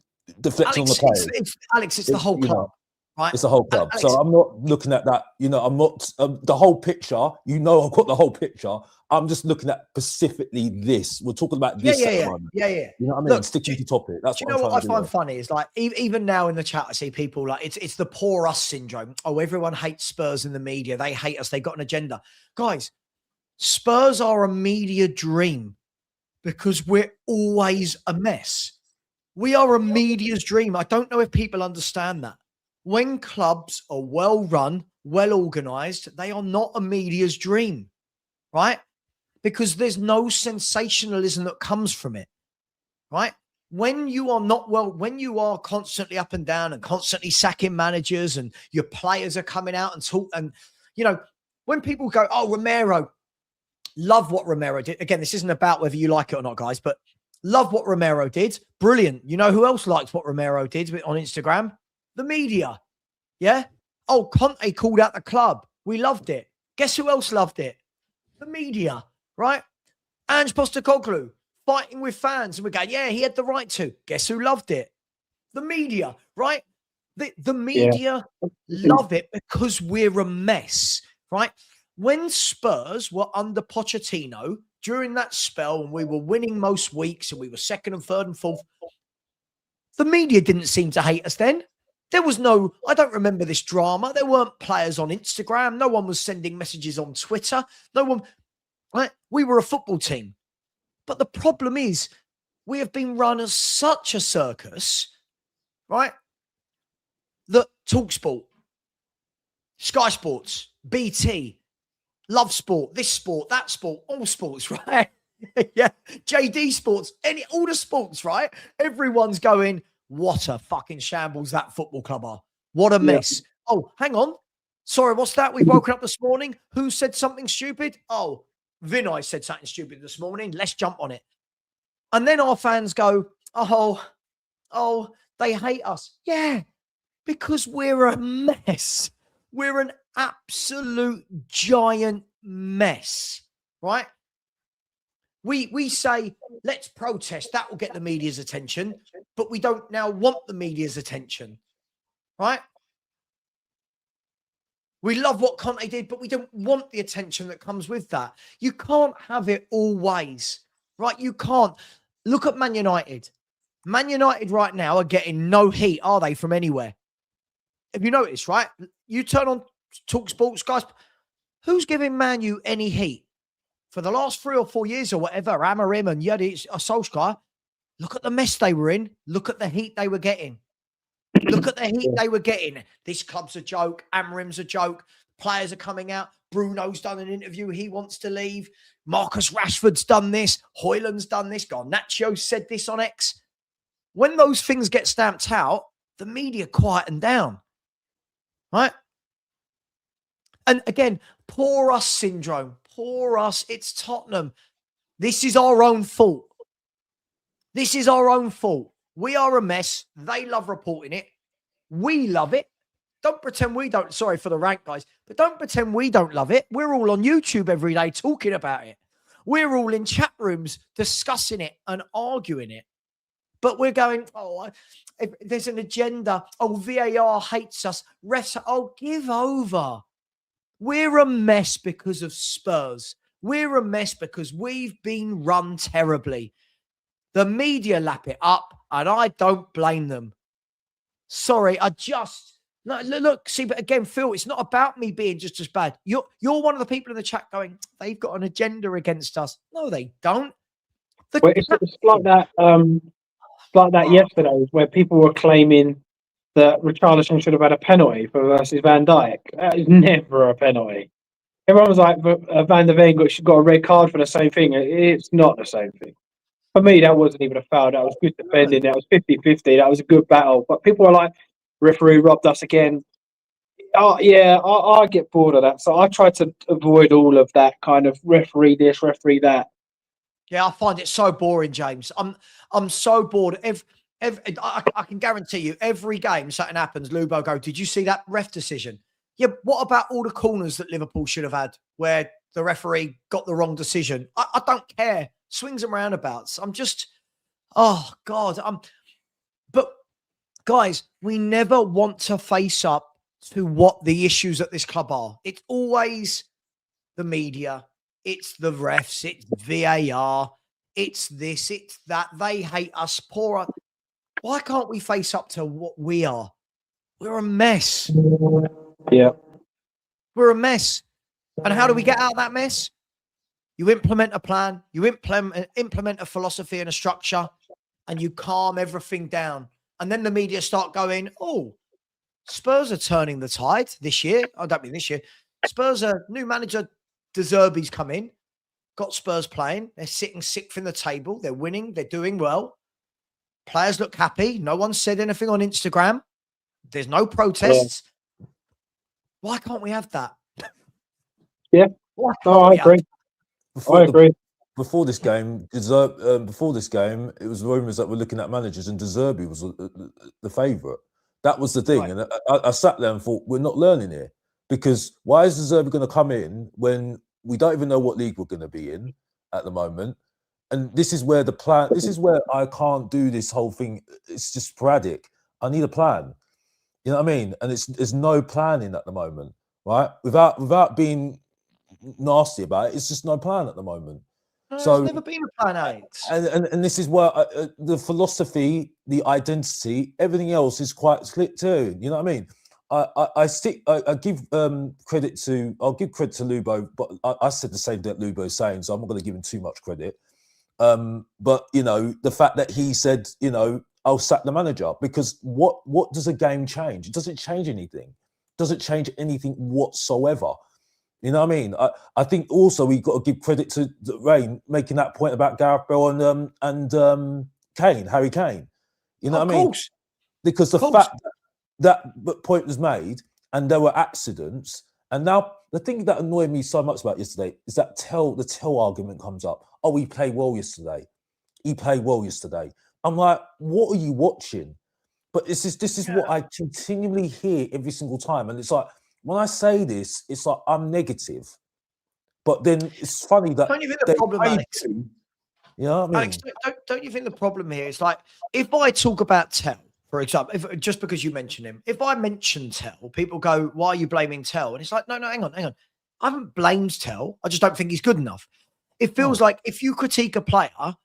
deflecting on the players. Alex, it's the whole club. right? It's the whole club. Alex, So I'm not looking at that. You know, I'm not the whole picture. You know, I've got the whole picture. I'm just looking at specifically this. We're talking about this at the moment. Yeah. You know what I mean? Look, Sticking to topic. That's do what you know I'm what trying I to do. find funny is like even now in the chat, I see people like it's the poor us syndrome. Oh, everyone hates Spurs in the media. They hate us. They've got an agenda. Guys, Spurs are a media dream because we're always a mess. We are a media's dream. I don't know if people understand that. When clubs are well run, well organized, they are not a media's dream, right? Because there's no sensationalism that comes from it, right? When you are not well, when you are constantly up and down and constantly sacking managers and your players are coming out and talk, and you know, when people go, oh, Romero, love what Romero did. Again, this isn't about whether you like it or not, guys, but love what Romero did. Brilliant. You know who else likes what Romero did on Instagram? The media. Yeah. Oh, Conte called out the club. We loved it. Guess who else loved it? The media, right? Ange Postecoglou fighting with fans. And we're going, yeah, he had the right to. Guess who loved it? The media, right? The media love it because we're a mess, right? When Spurs were under Pochettino during that spell and we were winning most weeks and we were second and third and fourth, the media didn't seem to hate us then. There was no, I don't remember this drama. There weren't players on Instagram. No one was sending messages on Twitter. No one, right? We were a football team. But the problem is we have been run as such a circus, right? That TalkSport, Sky Sports, BT, Love Sport, this sport, that sport, all sports, right? Yeah, JD Sports, all the sports, right? Everyone's going, what a fucking shambles that football club are. What a mess. Oh, hang on. Sorry, what's that? We've woken up this morning. Who said something stupid? Oh, Vinay said something stupid this morning. Let's jump on it. And then our fans go, oh, they hate us. Yeah, because we're a mess. We're an absolute giant mess, right? We say, let's protest. That will get the media's attention. But we don't now want the media's attention, right? We love what Conte did, but we don't want the attention that comes with that. You can't have it always, right? You can't. Look at Man United. Man United right now are getting no heat, are they, from anywhere? Have you noticed, right? You turn on TalkSport, guys. Who's giving Man U any heat? For the last 3 or 4 years or whatever, Amarim and Yadi, Solskjaer, look at the mess they were in. Look at the heat they were getting. Look at the heat they were getting. This club's a joke. Amarim's a joke. Players are coming out. Bruno's done an interview. He wants to leave. Marcus Rashford's done this. Højlund's done this. Garnacho said this on X. When those things get stamped out, the media quieten down. Right? And again, poor us syndrome. Poor us. It's Tottenham. This is our own fault. This is our own fault. We are a mess. They love reporting it. We love it. Don't pretend we don't. Sorry for the rank, guys. But don't pretend we don't love it. We're all on YouTube every day talking about it. We're all in chat rooms discussing it and arguing it. But we're going, if there's an agenda. Oh, VAR hates us. Refs, give over. We're a mess because of Spurs. We're a mess because we've been run terribly. The media lap it up, and I don't blame them. Sorry, look, see, but again, Phil, it's not about me being just as bad. You're one of the people in the chat going, they've got an agenda against us. No, they don't. It's like that. Like that yesterday, where people were claiming that Richarlison should have had a penalty for versus Van Dijk. That is never a penalty. Everyone was like, Van der Ven got a red card for the same thing. It's not the same thing. For me, that wasn't even a foul. That was good defending. That was 50-50. That was a good battle. But people are like, referee robbed us again. Oh, yeah, I get bored of that. So I try to avoid all of that kind of referee this, referee that. Yeah, I find it so boring, James. I'm so bored. I can guarantee you, every game something happens, Lubo go, did you see that ref decision? Yeah, what about all the corners that Liverpool should have had where the referee got the wrong decision? I don't care. Swings and roundabouts. I'm just, oh, God. But guys, we never want to face up to what the issues at this club are. It's always the media, it's the refs, it's VAR, it's this, it's that. They hate us, poor us. Why can't we face up to what we are? We're a mess. Yeah. We're a mess. And how do we get out of that mess? You implement a plan, you implement a philosophy and a structure, and you calm everything down. And then the media start going, oh, Spurs are turning the tide this year. I don't mean this year. Spurs are new manager. De Zerbi's come in, got Spurs playing. They're sitting sixth in the table. They're winning. They're doing well. Players look happy. No one said anything on Instagram. There's no protests. Yeah. Why can't we have that? Yeah. I agree. I agree. Before this game, it was rumours that we're looking at managers, and De Zerbi was the favourite. That was the thing, right. And I sat there and thought, we're not learning here, because why is De Zerbi going to come in when we don't even know what league we're going to be in at the moment? And this is where this is where I can't do this whole thing. It's just sporadic. I need a plan. You know what I mean? And there's no planning at the moment, right? Without being nasty about it, it's just no plan at the moment. No, so there's never been a plan, Alex. And this is where the philosophy, the identity, everything else is quite split too. You know what I mean? I give credit to Lubo, but I said the same that Lubo's saying, so I'm not going to give him too much credit. But you know, the fact that he said, you know, I'll sack the manager, because what does a game change? It doesn't change anything. It doesn't change anything whatsoever. You know what I mean? I think also we've got to give credit to Rain making that point about Gareth Bale and Harry Kane. You know what I mean? Because the fact that point was made and there were accidents, and now the thing that annoyed me so much about yesterday is that the tell argument comes up. Oh, he played well yesterday. He played well yesterday. I'm like, what are you watching? But this is what I continually hear every single time, and it's like, when I say this, it's like I'm negative. But then it's funny that... Don't you think the problem, Alex? You know what I mean? Alex, don't you think the problem here is, like, if I talk about Tell, for example, just because you mention him, if I mention Tell, people go, why are you blaming Tell? And it's like, no, hang on. I haven't blamed Tell. I just don't think he's good enough. It feels like if you critique a player,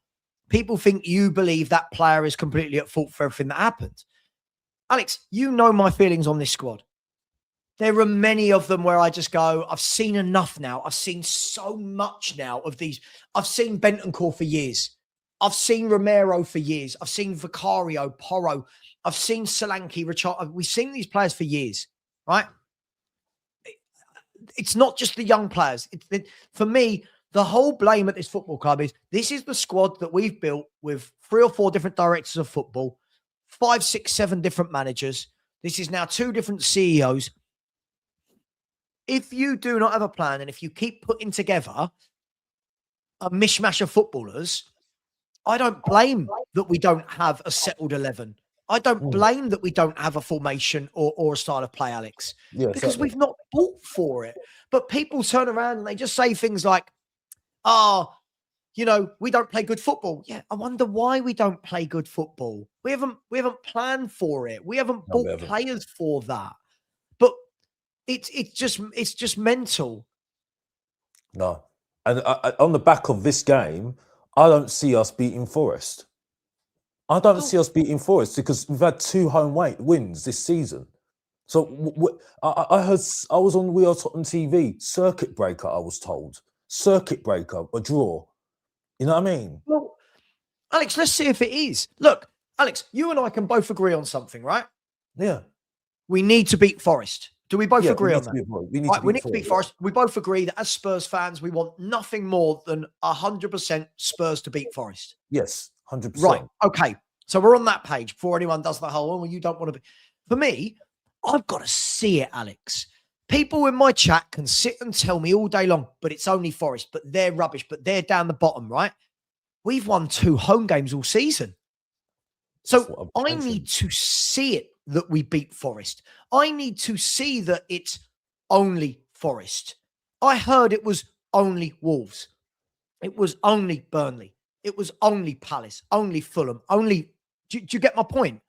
people think you believe that player is completely at fault for everything that happened. Alex, you know my feelings on this squad. There are many of them where I just go, I've seen enough now. I've seen so much now of these. I've seen Bentancur for years. I've seen Romero for years. I've seen Vicario, Porro. I've seen Solanke, Richard. We've seen these players for years, right? It's not just the young players. For me, the whole blame at this football club is this is the squad that we've built with 3 or 4 different directors of football, 5, 6, 7 different managers. This is now 2 different CEOs. If you do not have a plan, and if you keep putting together a mishmash of footballers, I don't blame that we don't have a settled 11. I don't blame that we don't have a formation or a style of play, Alex, because we've not bought for it. But people turn around and they just say things like, you know, we don't play good football. Yeah, I wonder why we don't play good football. We haven't planned for it. We haven't bought players for that. But it's just mental. No. And on the back of this game, I don't see us beating Forest. I don't see us beating Forest because we've had 2 home wins this season. So I heard, I was on We Are Tottenham TV, circuit breaker, I was told. Circuit breaker, a draw. You know what I mean? Well, Alex, let's see if it is. Look, Alex, you and I can both agree on something, right? Yeah. We need to beat Forest. Do we both agree on that? We need to beat Forest. We both agree that as Spurs fans, we want nothing more than 100% Spurs to beat Forest. Yes, 100%. Right. Okay. So we're on that page before anyone does the whole, well, you don't want to be. For me, I've got to see it, Alex. People in my chat can sit and tell me all day long, but it's only Forest, but they're rubbish, but they're down the bottom, right? We've won 2 home games all season. So I need to see it that we beat Forest. I need to see that it's only Forest. I heard it was only Wolves. It was only Burnley. It was only Palace, only Fulham, only... Do you get my point?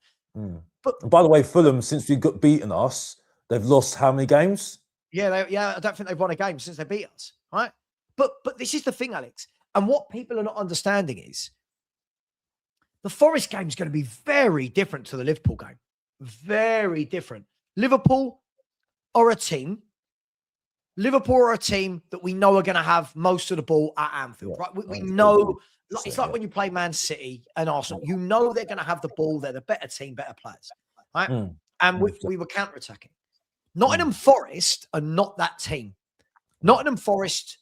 But By the way, Fulham, since we got beaten us, they've lost how many games? Yeah, I don't think they've won a game since they beat us, right? But this is the thing, Alex. And what people are not understanding is the Forest game is going to be very different to the Liverpool game. Very different. Liverpool are a team that we know are going to have most of the ball at Anfield, right? We know, it's like when you play Man City and Arsenal, you know they're going to have the ball. They're the better team, better players, right? And we were counter-attacking. Nottingham Forest are not that team. Nottingham Forest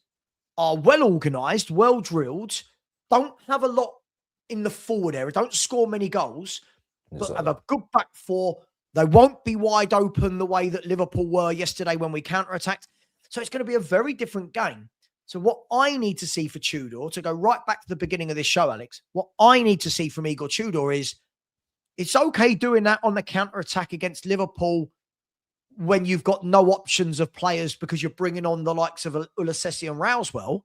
are well organised, well drilled, don't have a lot in the forward area, don't score many goals, but have a good back four. They won't be wide open the way that Liverpool were yesterday when we counter-attacked. So it's going to be a very different game. So what I need to see for Tudor, to go right back to the beginning of this show, Alex, what I need to see from Igor Tudor is it's okay doing that on the counter-attack against Liverpool when you've got no options of players because you're bringing on the likes of Ulasesi and Rousewell.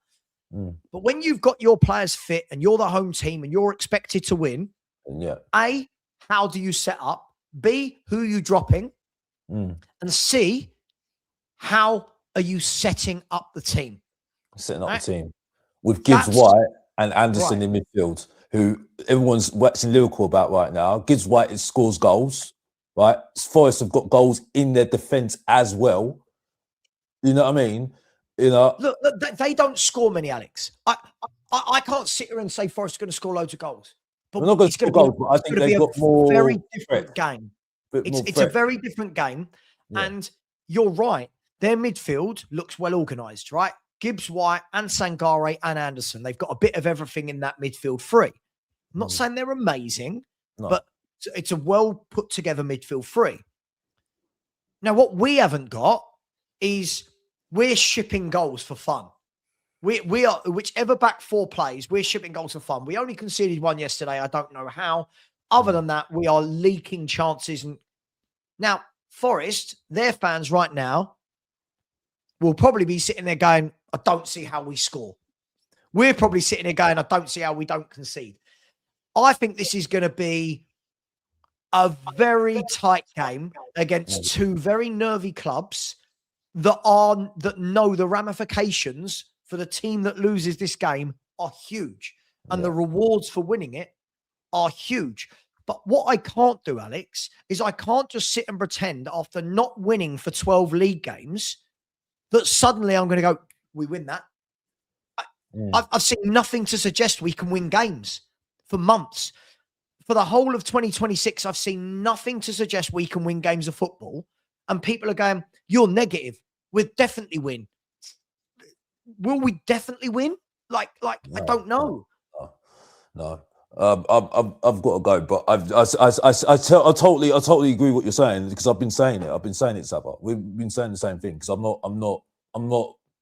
But when you've got your players fit and you're the home team and you're expected to win, A, how do you set up? B, who are you dropping? And C, how are you setting up the team? Setting up the team. With Gibbs White and Anderson in midfield, who everyone's waxing lyrical about right now. Gibbs White scores goals. Right, Forest have got goals in their defence as well. You know what I mean? You know, look, they don't score many, Alex. I can't sit here and say Forest are going to score loads of goals. But we're not going to score goals. But I think they've got more. Very different game. It's a very different game, and you're right. Their midfield looks well organised, right? Gibbs White and Sangare and Anderson. They've got a bit of everything in that midfield three. I'm not saying they're amazing, but it's a well put together midfield three. Now, what we haven't got is we're shipping goals for fun. We are, whichever back four plays, we're shipping goals for fun. We only conceded one yesterday. I don't know how. Other than that, we are leaking chances. And now, Forest, their fans right now will probably be sitting there going, I don't see how we score. We're probably sitting there going, I don't see how we don't concede. I think this is going to be a very tight game against two very nervy clubs that know the ramifications for the team that loses this game are huge. And the rewards for winning it are huge. But what I can't do, Alex, is I can't just sit and pretend after not winning for 12 league games that suddenly I'm going to go, we win that. I've seen nothing to suggest we can win games for months. For the whole of 2026, I've seen nothing to suggest we can win games of football. And people are going, you're negative. We'll definitely win. Will we definitely win? Like I don't know. No. I've got to go, but I totally agree with what you're saying, because I've been saying it, Savva. We've been saying the same thing, because I'm not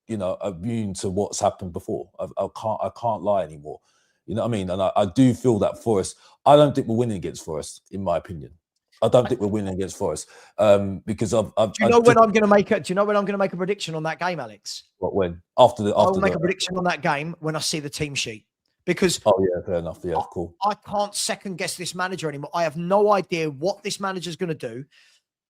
immune to what's happened before. I can't lie anymore. You know what I mean? And I do feel that Forest, I don't think we're winning against Forest, in my opinion. I don't think we're winning against Forest because do you know when I'm going to make a prediction on that game, Alex? What, when? I'll make a prediction on that game when I see the team sheet. Because fair enough. Yeah, cool. I can't second guess this manager anymore. I have no idea what this manager's going to do.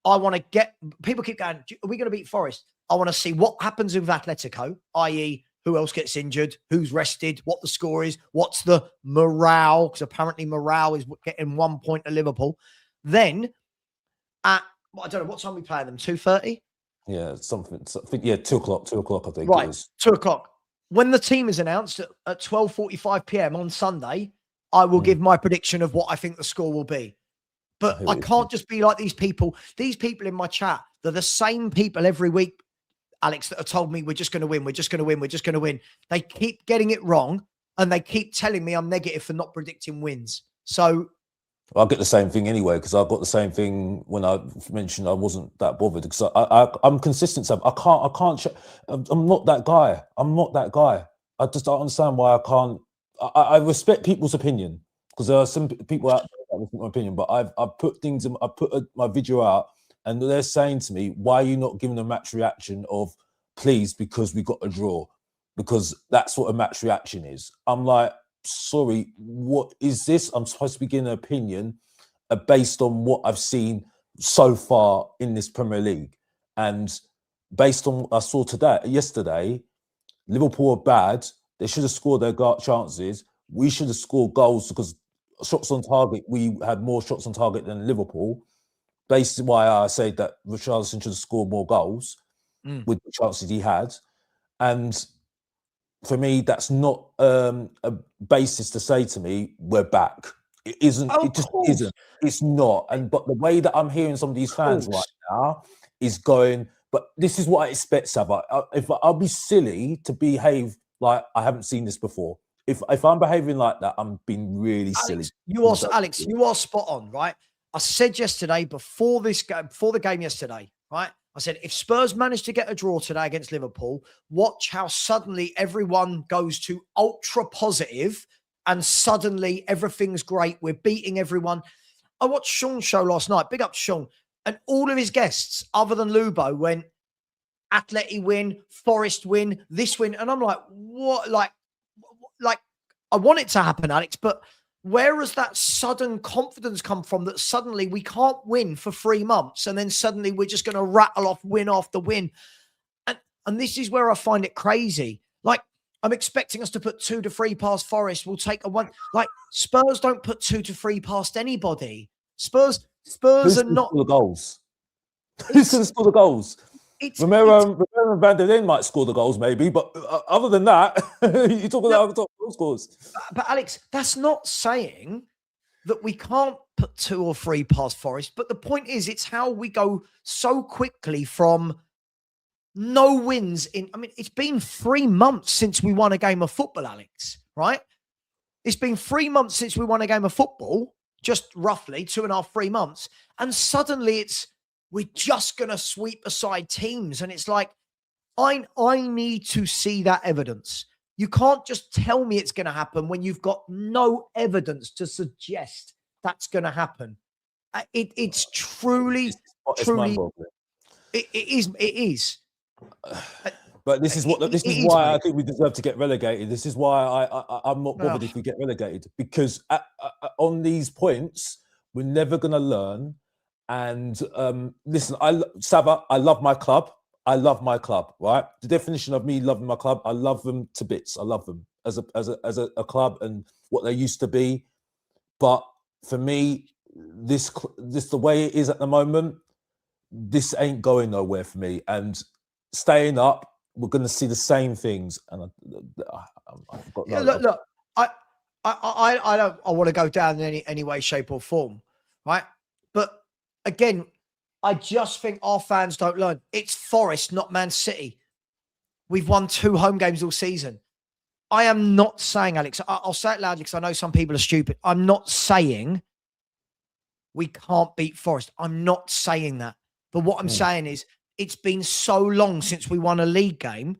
I want to get people keep going, are we going to beat Forest? I want to see what happens with Atletico, i.e., who else gets injured, who's rested, what the score is, what's the morale, because apparently morale is getting 1 point at Liverpool. Then at, I don't know, what time we play them, 2:30? Yeah, something. Yeah, 2 o'clock. 2 o'clock, I think. Right, it is. 2 o'clock. When the team is announced at 12:45 p.m. on Sunday, I will give my prediction of what I think the score will be. But I can't just be like these people. These people in my chat, they're the same people every week, Alex, that have told me we're just going to win, we're just going to win, we're just going to win. They keep getting it wrong, and they keep telling me I'm negative for not predicting wins. So I'll get the same thing anyway, because I got the same thing when I mentioned I wasn't that bothered, because I'm consistent. So I can't. I'm not that guy. I just don't understand why I can't. I respect people's opinion, because there are some people out there that respect my opinion, but I've put things in. I put my video out, and they're saying to me, "Why are you not giving a match reaction of please, because we got a draw, because that's what a match reaction is." I'm like, sorry, what is this? I'm supposed to be giving an opinion based on what I've seen so far in this Premier League, and based on what I saw yesterday, Liverpool are bad. They should have scored their chances. We should have scored goals because shots on target. We had more shots on target than Liverpool. Basically, why I say that Richarlison should have scored more goals with the chances he had, and for me, that's not a basis to say to me we're back. It isn't. It just isn't. It's not. But the way that I'm hearing some of these fans right now is going. But this is what I expect, Savva. If I'll be silly to behave like I haven't seen this before. If I'm behaving like that, I'm being really silly. Alex, you are spot on, right? I said yesterday before the game yesterday, right? I said, if Spurs manage to get a draw today against Liverpool, watch how suddenly everyone goes to ultra positive and suddenly everything's great. We're beating everyone. I watched Sean's show last night. Big up Sean. And all of his guests, other than Lubo, went, Atleti win, Forest win, this win. And I'm like, what? Like, I want it to happen, Alex, but where has that sudden confidence come from that suddenly we can't win for 3 months and then suddenly we're just going to rattle off win after win? And this is where I find it crazy. Like, I'm expecting us to put 2 to 3 past Forest. We'll take a 1. Like, Spurs don't put 2 to 3 past anybody. Spurs are not the goals. Who's going to score the goals? Romero and Van der Ven might score the goals, maybe, but other than that, you talk about top goal scores. But Alex, that's not saying that we can't put 2 or 3 past Forest. But the point is, it's how we go so quickly from no wins in. I mean, it's been 3 months since we won a game of football, Alex. Right? It's been 3 months since we won a game of football, just roughly 2.5, 3 months, and suddenly we're just going to sweep aside teams. And it's like, I need to see that evidence. You can't just tell me it's going to happen when you've got no evidence to suggest that's going to happen. It's truly. It is. But this is why I think we deserve to get relegated. This is why I'm not bothered if we get relegated, because on these points, we're never going to learn. And listen, Savva, I love my club. I love my club, right? The definition of me loving my club, I love them to bits. I love them as a club and what they used to be. But for me, this the way it is at the moment, this ain't going nowhere for me. And staying up, we're going to see the same things. And I've got look. I don't want to go down in any way, shape, or form, right? But again, I just think our fans don't learn. It's Forest, not Man City. We've won 2 home games all season. I am not saying, Alex, I'll say it loudly because I know some people are stupid. I'm not saying we can't beat Forest. I'm not saying that. But what I'm saying is it's been so long since we won a league game.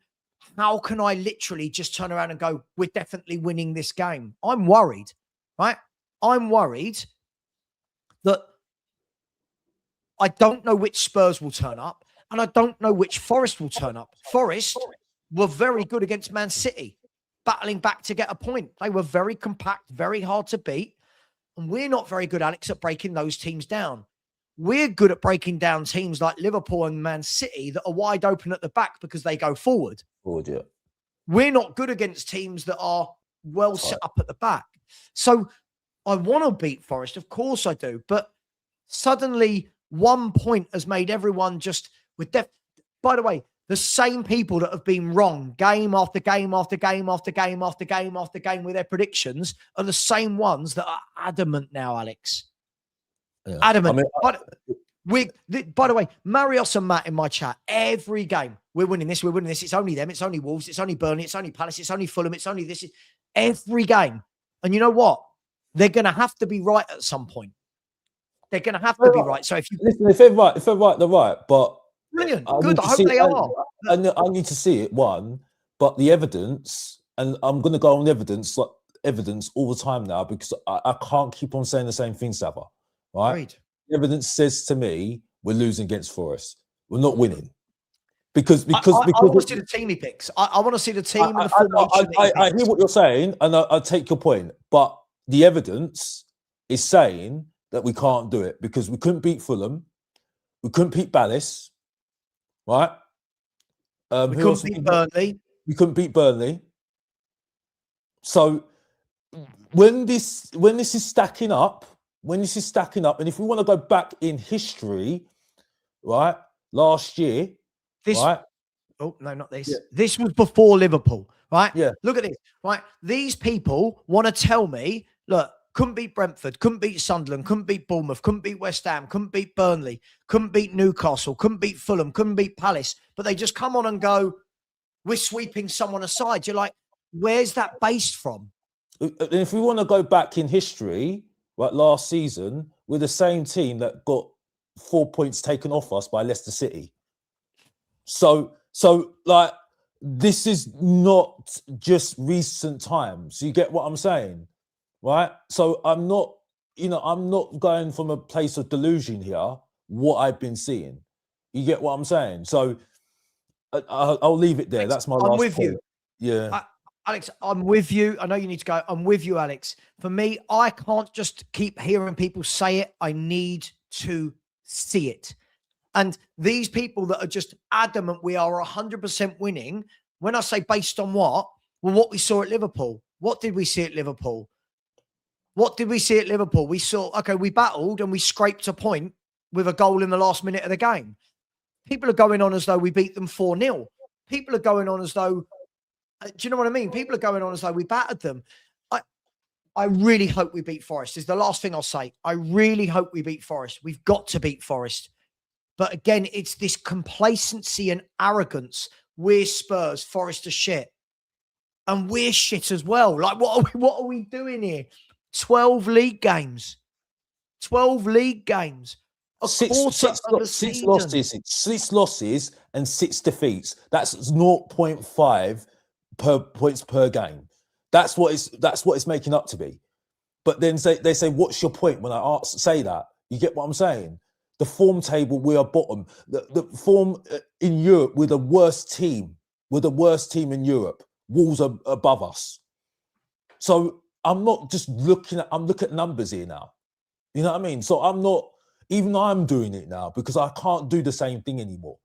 How can I literally just turn around and go, we're definitely winning this game? I'm worried, right? I'm worried that I don't know which Spurs will turn up, and I don't know which Forest will turn up. Forest were very good against Man City, battling back to get a point. They were very compact, very hard to beat, and we're not very good, Alex, at breaking those teams down. We're good at breaking down teams like Liverpool and Man City that are wide open at the back because they go forward. Yeah. We're not good against teams that are well set up at the back. So I want to beat Forest, of course I do, but suddenly 1 point has made everyone just by the way, the same people that have been wrong game after game after game after game after game after game with their predictions are the same ones that are adamant now, Alex. Yeah. Adamant. I mean, by the way, Marios and Matt in my chat, every game, we're winning this, it's only them, it's only Wolves, it's only Burnley, it's only Palace, it's only Fulham, it's only this. Every game. And you know what? They're going to have to be right at some point. They're going to have to be right. So if they're right, they're right. But brilliant, good. I hope they are. I need to see it. One, but the evidence, and I'm going to go on evidence all the time now because I can't keep on saying the same thing, Savva. Right? Agreed. The evidence says to me we're losing against Forest. We're not winning because I want to see the team he picks. I want to see the team. I hear what you're saying, and I take your point, but the evidence is saying that we can't do it because we couldn't beat Fulham, we couldn't beat Palace, right? We couldn't beat Burnley. We couldn't beat Burnley. So when this is stacking up, and if we want to go back in history, right, last year, right? Oh, no, not this. Yeah. This was before Liverpool, right? Yeah. Look at this, right? These people want to tell me, look, couldn't beat Brentford, couldn't beat Sunderland, couldn't beat Bournemouth, couldn't beat West Ham, couldn't beat Burnley, couldn't beat Newcastle, couldn't beat Fulham, couldn't beat Palace. But they just come on and go, we're sweeping someone aside. You're like, where's that based from? If we want to go back in history, right, last season, we're the same team that got 4 points taken off us by Leicester City. So like, this is not just recent times. You get what I'm saying, right? So I'm not going from a place of delusion here, what I've been seeing. You get what I'm saying? So I'll leave it there. Alex, That's my I'm last with point. you. Yeah. Alex, I'm with you. I know you need to go. I'm with you, Alex. For me, I can't just keep hearing people say it. I need to see it. And these people that are just adamant we are 100% winning, when I say based on what? Well, what we saw at Liverpool. What did we see at Liverpool? What did we see at Liverpool? We saw, okay, we battled and we scraped a point with a goal in the last minute of the game. People are going on as though we beat them 4-0. People are going on as though, do you know what I mean? People are going on as though we battered them. I really hope we beat Forest. Is the last thing I'll say. I really hope we beat Forest. We've got to beat Forest. But again, it's this complacency and arrogance. We're Spurs, Forest are shit. And we're shit as well. Like, what are we doing here? 12 league games. 12 league games. Six losses and 6 defeats. That's 0.5 points per game. That's what it's making up to be. But then they say, what's your point when I say that? You get what I'm saying? The form table, we are bottom. The form in Europe, we're the worst team. We're the worst team in Europe. Wolves are above us. So I'm not just looking at numbers here now. You know what I mean? So I'm doing it now because I can't do the same thing anymore.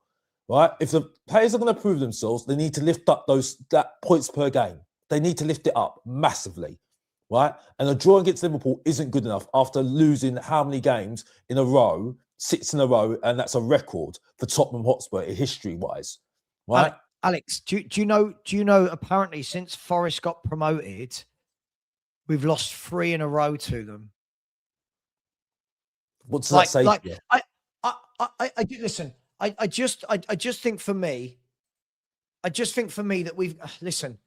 Right? If the players are going to prove themselves, they need to lift up that points per game. They need to lift it up massively. Right? And a draw against Liverpool isn't good enough after losing how many games in a row, 6 in a row, and that's a record for Tottenham Hotspur history-wise. Right? Alex, do you know apparently since Forest got promoted, we've lost 3 in a row to them. What does that say? I listen. I just think for me that we've listen.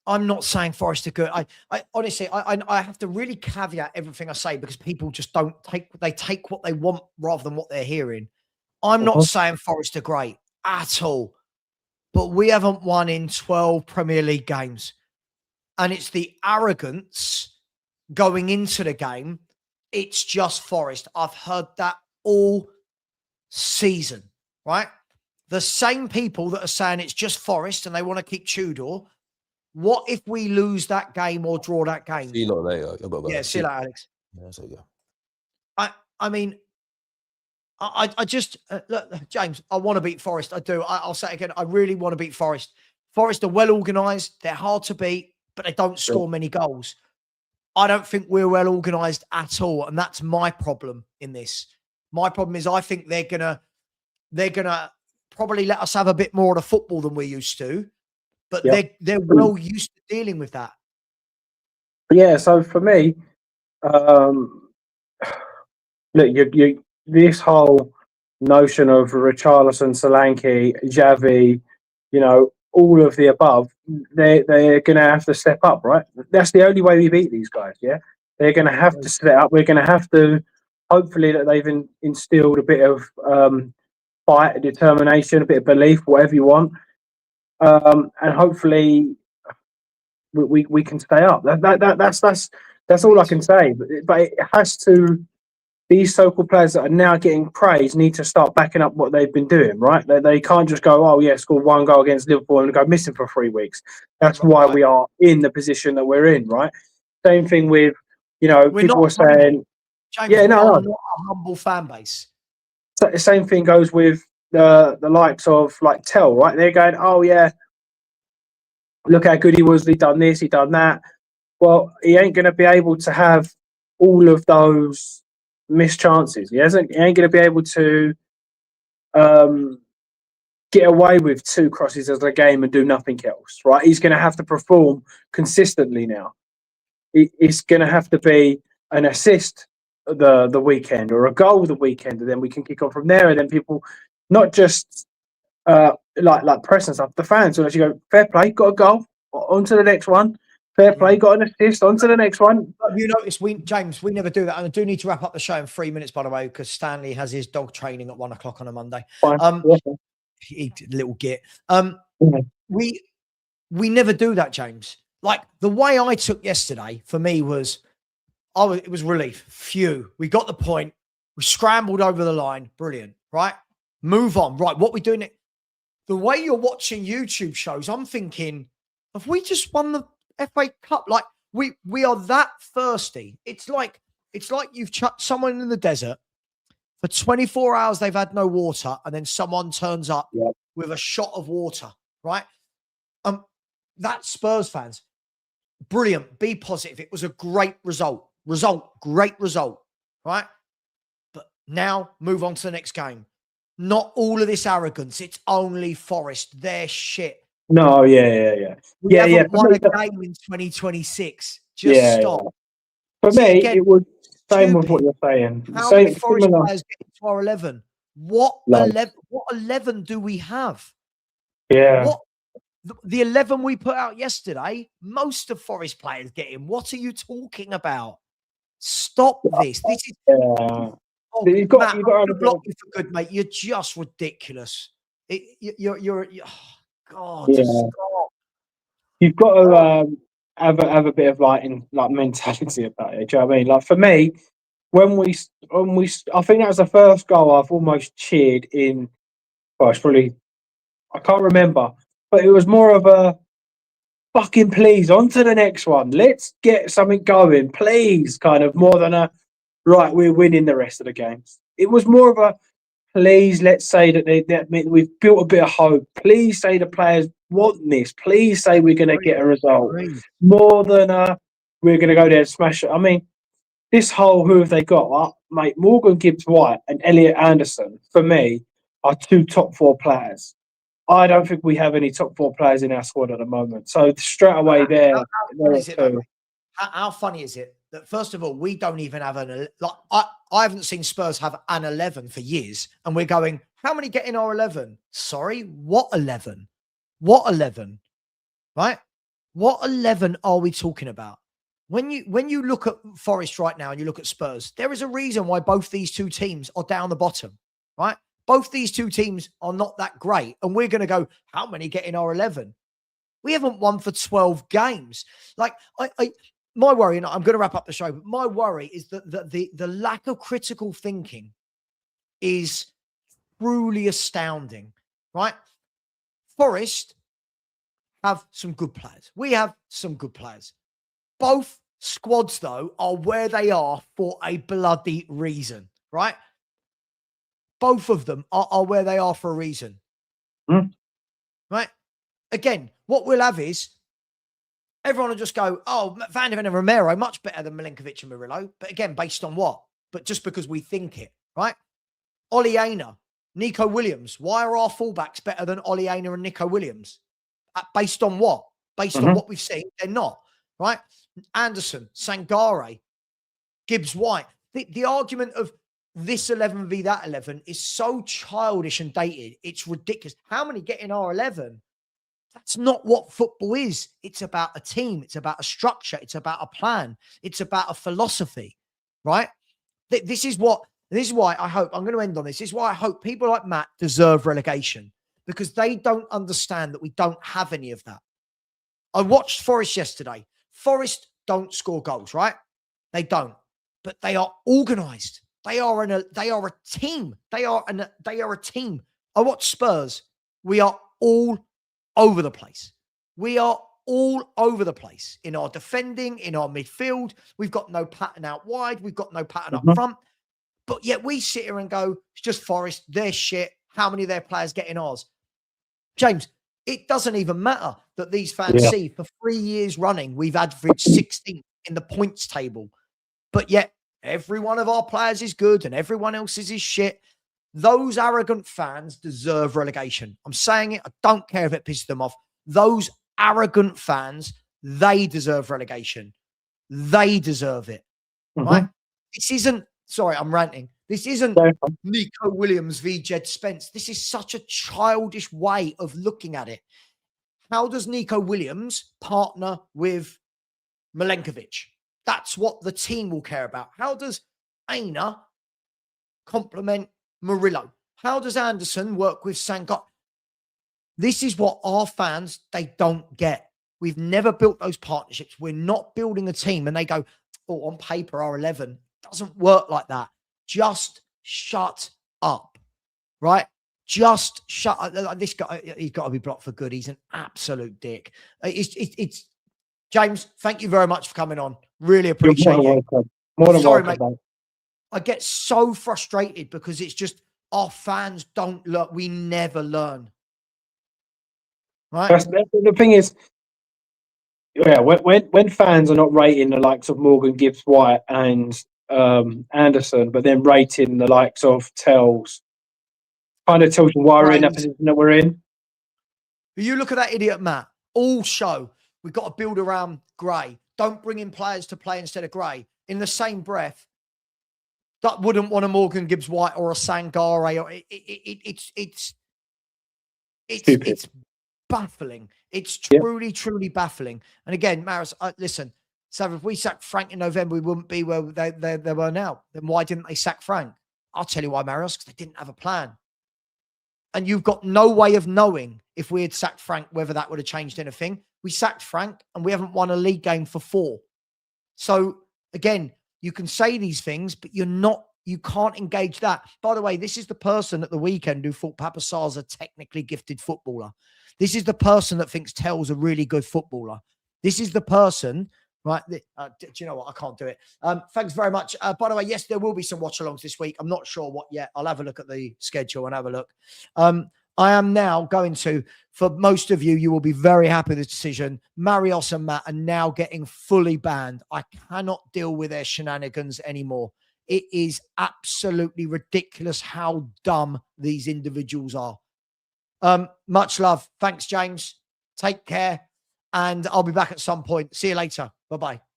I'm not saying Forest are good. I honestly, I have to really caveat everything I say because people just don't take what they want rather than what they're hearing. I'm not saying Forest are great at all, but we haven't won in 12 Premier League games. And it's the arrogance going into the game. It's just Forest. I've heard that all season, right? The same people that are saying it's just Forest and they want to keep Tudor. What if we lose that game or draw that game? See you later. Yeah, see you later, Alex. Yeah, so yeah. I mean, I just look, James. I want to beat Forest. I do. I'll say it again. I really want to beat Forest. Forest are well organised. They're hard to beat, but they don't score many goals. I don't think we're well organised at all, and that's my problem in this. My problem is I think they're gonna probably let us have a bit more of the football than we used to, but they're well used to dealing with that. Yeah. So for me, look, this whole notion of Richarlison, Solanke, Xavi, all of the above, they're going to have to step up, right? That's the only way we beat these guys, yeah? They're going to have to step up. We're going to have to, hopefully, that they've instilled a bit of fight, determination, a bit of belief, whatever you want. And hopefully we can stay up. That's all I can say. But it has to, these so-called players that are now getting praise need to start backing up what they've been doing, right? They can't just go, oh, yeah, score 1 goal against Liverpool and go missing for 3 weeks. That's why we are in the position that we're in, right? Same thing with, people are saying, James, Yeah, we are no. not a humble fan base. So the same thing goes with the likes of like Tell, right? They're going, oh yeah, look how good he was. He done this, he done that. Well, he ain't going to be able to have all of those missed chances. He ain't going to be able to get away with 2 crosses as a game and do nothing else, right? He's going to have to perform consistently now. It's going to have to be an assist the weekend or a goal the weekend, and then we can kick on from there. And then people, not just like press and stuff, the fans will actually go, fair play, got a goal, on to the next one. Fair play, got an assist, on to the next one. You notice, James, we never do that. And I do need to wrap up the show in 3 minutes, by the way, because Stanley has his dog training at 1 o'clock on a Monday. Fine. He little git. We never do that, James. Like the way I took yesterday for me was, it was relief. Phew, we got the point. We scrambled over the line. Brilliant, right? Move on. Right, what we doing? The way you're watching YouTube shows, I'm thinking, have we just won the FA Cup? Like we are that thirsty. It's like you've chucked someone in the desert for 24 hours. They've had no water, and then someone turns up with a shot of water. Right? That's Spurs fans. Brilliant. Be positive. It was a great result. Great result. Right? But now move on to the next game. Not all of this arrogance. It's only Forest. They're shit. No, yeah. We haven't won a game in 2026. Just stop. Yeah. For me, again, it was same with what you're saying. How many Forest players get into our 11? What 11 do we have? Yeah. What the 11 we put out yesterday, most of Forest players get in. What are you talking about? Stop this. This is Oh, you've got to block you for good, mate. You're just ridiculous. You're God. Yeah. Stop. You've got to have a bit of like mentality about it. Do you know what I mean? Like for me, when we I think that was the first goal I've almost cheered in. Well, it's probably, I can't remember, but it was more of a fucking please on to the next one. Let's get something going, please. Kind of more than a right. We're winning the rest of the games. It was more of a please. Let's say that we've built a bit of hope. Please say the players want this. Please say we're going to get a result. More than we're going to go there and smash it. I mean, this whole who have they got? Mate, Morgan Gibbs-White and Elliot Anderson, for me, are 2 top 4 players. I don't think we have any top 4 players in our squad at the moment. So straight away there. How funny is it that, first of all, we don't even have I haven't seen Spurs have an 11 for years, and we're going, how many get in our 11? Sorry, what 11? What 11? Right? What 11 are we talking about? When you look at Forest right now and you look at Spurs, there is a reason why both these 2 teams are down the bottom, right? Both these 2 teams are not that great, and we're going to go, how many get in our 11? We haven't won for 12 games. Like, my worry, and I'm going to wrap up the show, but my worry is that the lack of critical thinking is truly astounding, right? Forest have some good players. We have some good players. Both squads, though, are where they are for a bloody reason, right? Both of them are where they are for a reason, right? Again, what we'll have is everyone will just go, oh, Van de Ven and Romero, much better than Milinkovic and Murillo. But again, based on what? But just because we think it, right? Ollie Aina, Nico Williams. Why are our fullbacks better than Ollie Aina and Nico Williams? Based on what? Based on what we've seen, they're not, right? Anderson, Sangare, Gibbs-White. The argument of this 11 v that 11 is so childish and dated. It's ridiculous. How many get in our 11? That's not what football is. It's about a team. It's about a structure. It's about a plan. It's about a philosophy, right? This is why I hope, I'm going to end on this. This is why I hope people like Matt deserve relegation, because they don't understand that we don't have any of that. I watched Forest yesterday. Forest don't score goals, right? They don't, but they are organised. They are a team. They are a team. I watch Spurs. We are all over the place. We are all over the place in our defending, in our midfield. We've got no pattern out wide. We've got no pattern up front. But yet we sit here and go, it's just Forest. They're shit. How many of their players get in ours? James, it doesn't even matter that these fans see for 3 years running, we've averaged 16th in the points table. But yet every one of our players is good and everyone else's is shit. Those arrogant fans deserve relegation. I'm saying it. I don't care if it pisses them off. Those arrogant fans, they deserve relegation. They deserve it. Right? This isn't, sorry, I'm ranting. This isn't Nico Williams v. Jed Spence. This is such a childish way of looking at it. How does Nico Williams partner with Milenkovic? That's what the team will care about. How does Aina complement Murillo? How does Anderson work with Sangot? This is what our fans, they don't get. We've never built those partnerships. We're not building a team. And they go, oh, on paper, our 11 doesn't work like that. Just shut up, right? Just shut up. This guy, he's got to be blocked for good. He's an absolute dick. It's James, thank you very much for coming on. Really appreciate it. Sorry, mate. I get so frustrated because it's just our fans don't learn. We never learn. Right? The thing is, yeah, when fans are not rating the likes of Morgan Gibbs-White and Anderson, but then rating the likes of Tells, kind of tells you why we're in that position that we're in. You look at that idiot Matt. All show we've got to build around Gray. Don't bring in players to play instead of Gray. In the same breath, that wouldn't want a Morgan Gibbs-White or a Sangare. Or it's baffling. It's truly, truly baffling. And again, Maris, listen, Savva, if we sacked Frank in November, we wouldn't be where they were now. Then why didn't they sack Frank? I'll tell you why, Marius, because they didn't have a plan. And you've got no way of knowing if we had sacked Frank, whether that would have changed anything. We sacked Frank and we haven't won a league game for 4. So again, you can say these things, but you can't engage that. By the way, this is the person at the weekend who thought Papa Sarr's a technically gifted footballer. This is the person that thinks Tell's a really good footballer. This is the person, right? Do you know what? I can't do it. Thanks very much. By the way, yes, there will be some watch-alongs this week. I'm not sure what yet. I'll have a look at the schedule and have a look. I am now going to, for most of you, you will be very happy with this decision. Marios and Matt are now getting fully banned. I cannot deal with their shenanigans anymore. It is absolutely ridiculous how dumb these individuals are. Much love. Thanks, James. Take care. And I'll be back at some point. See you later. Bye-bye.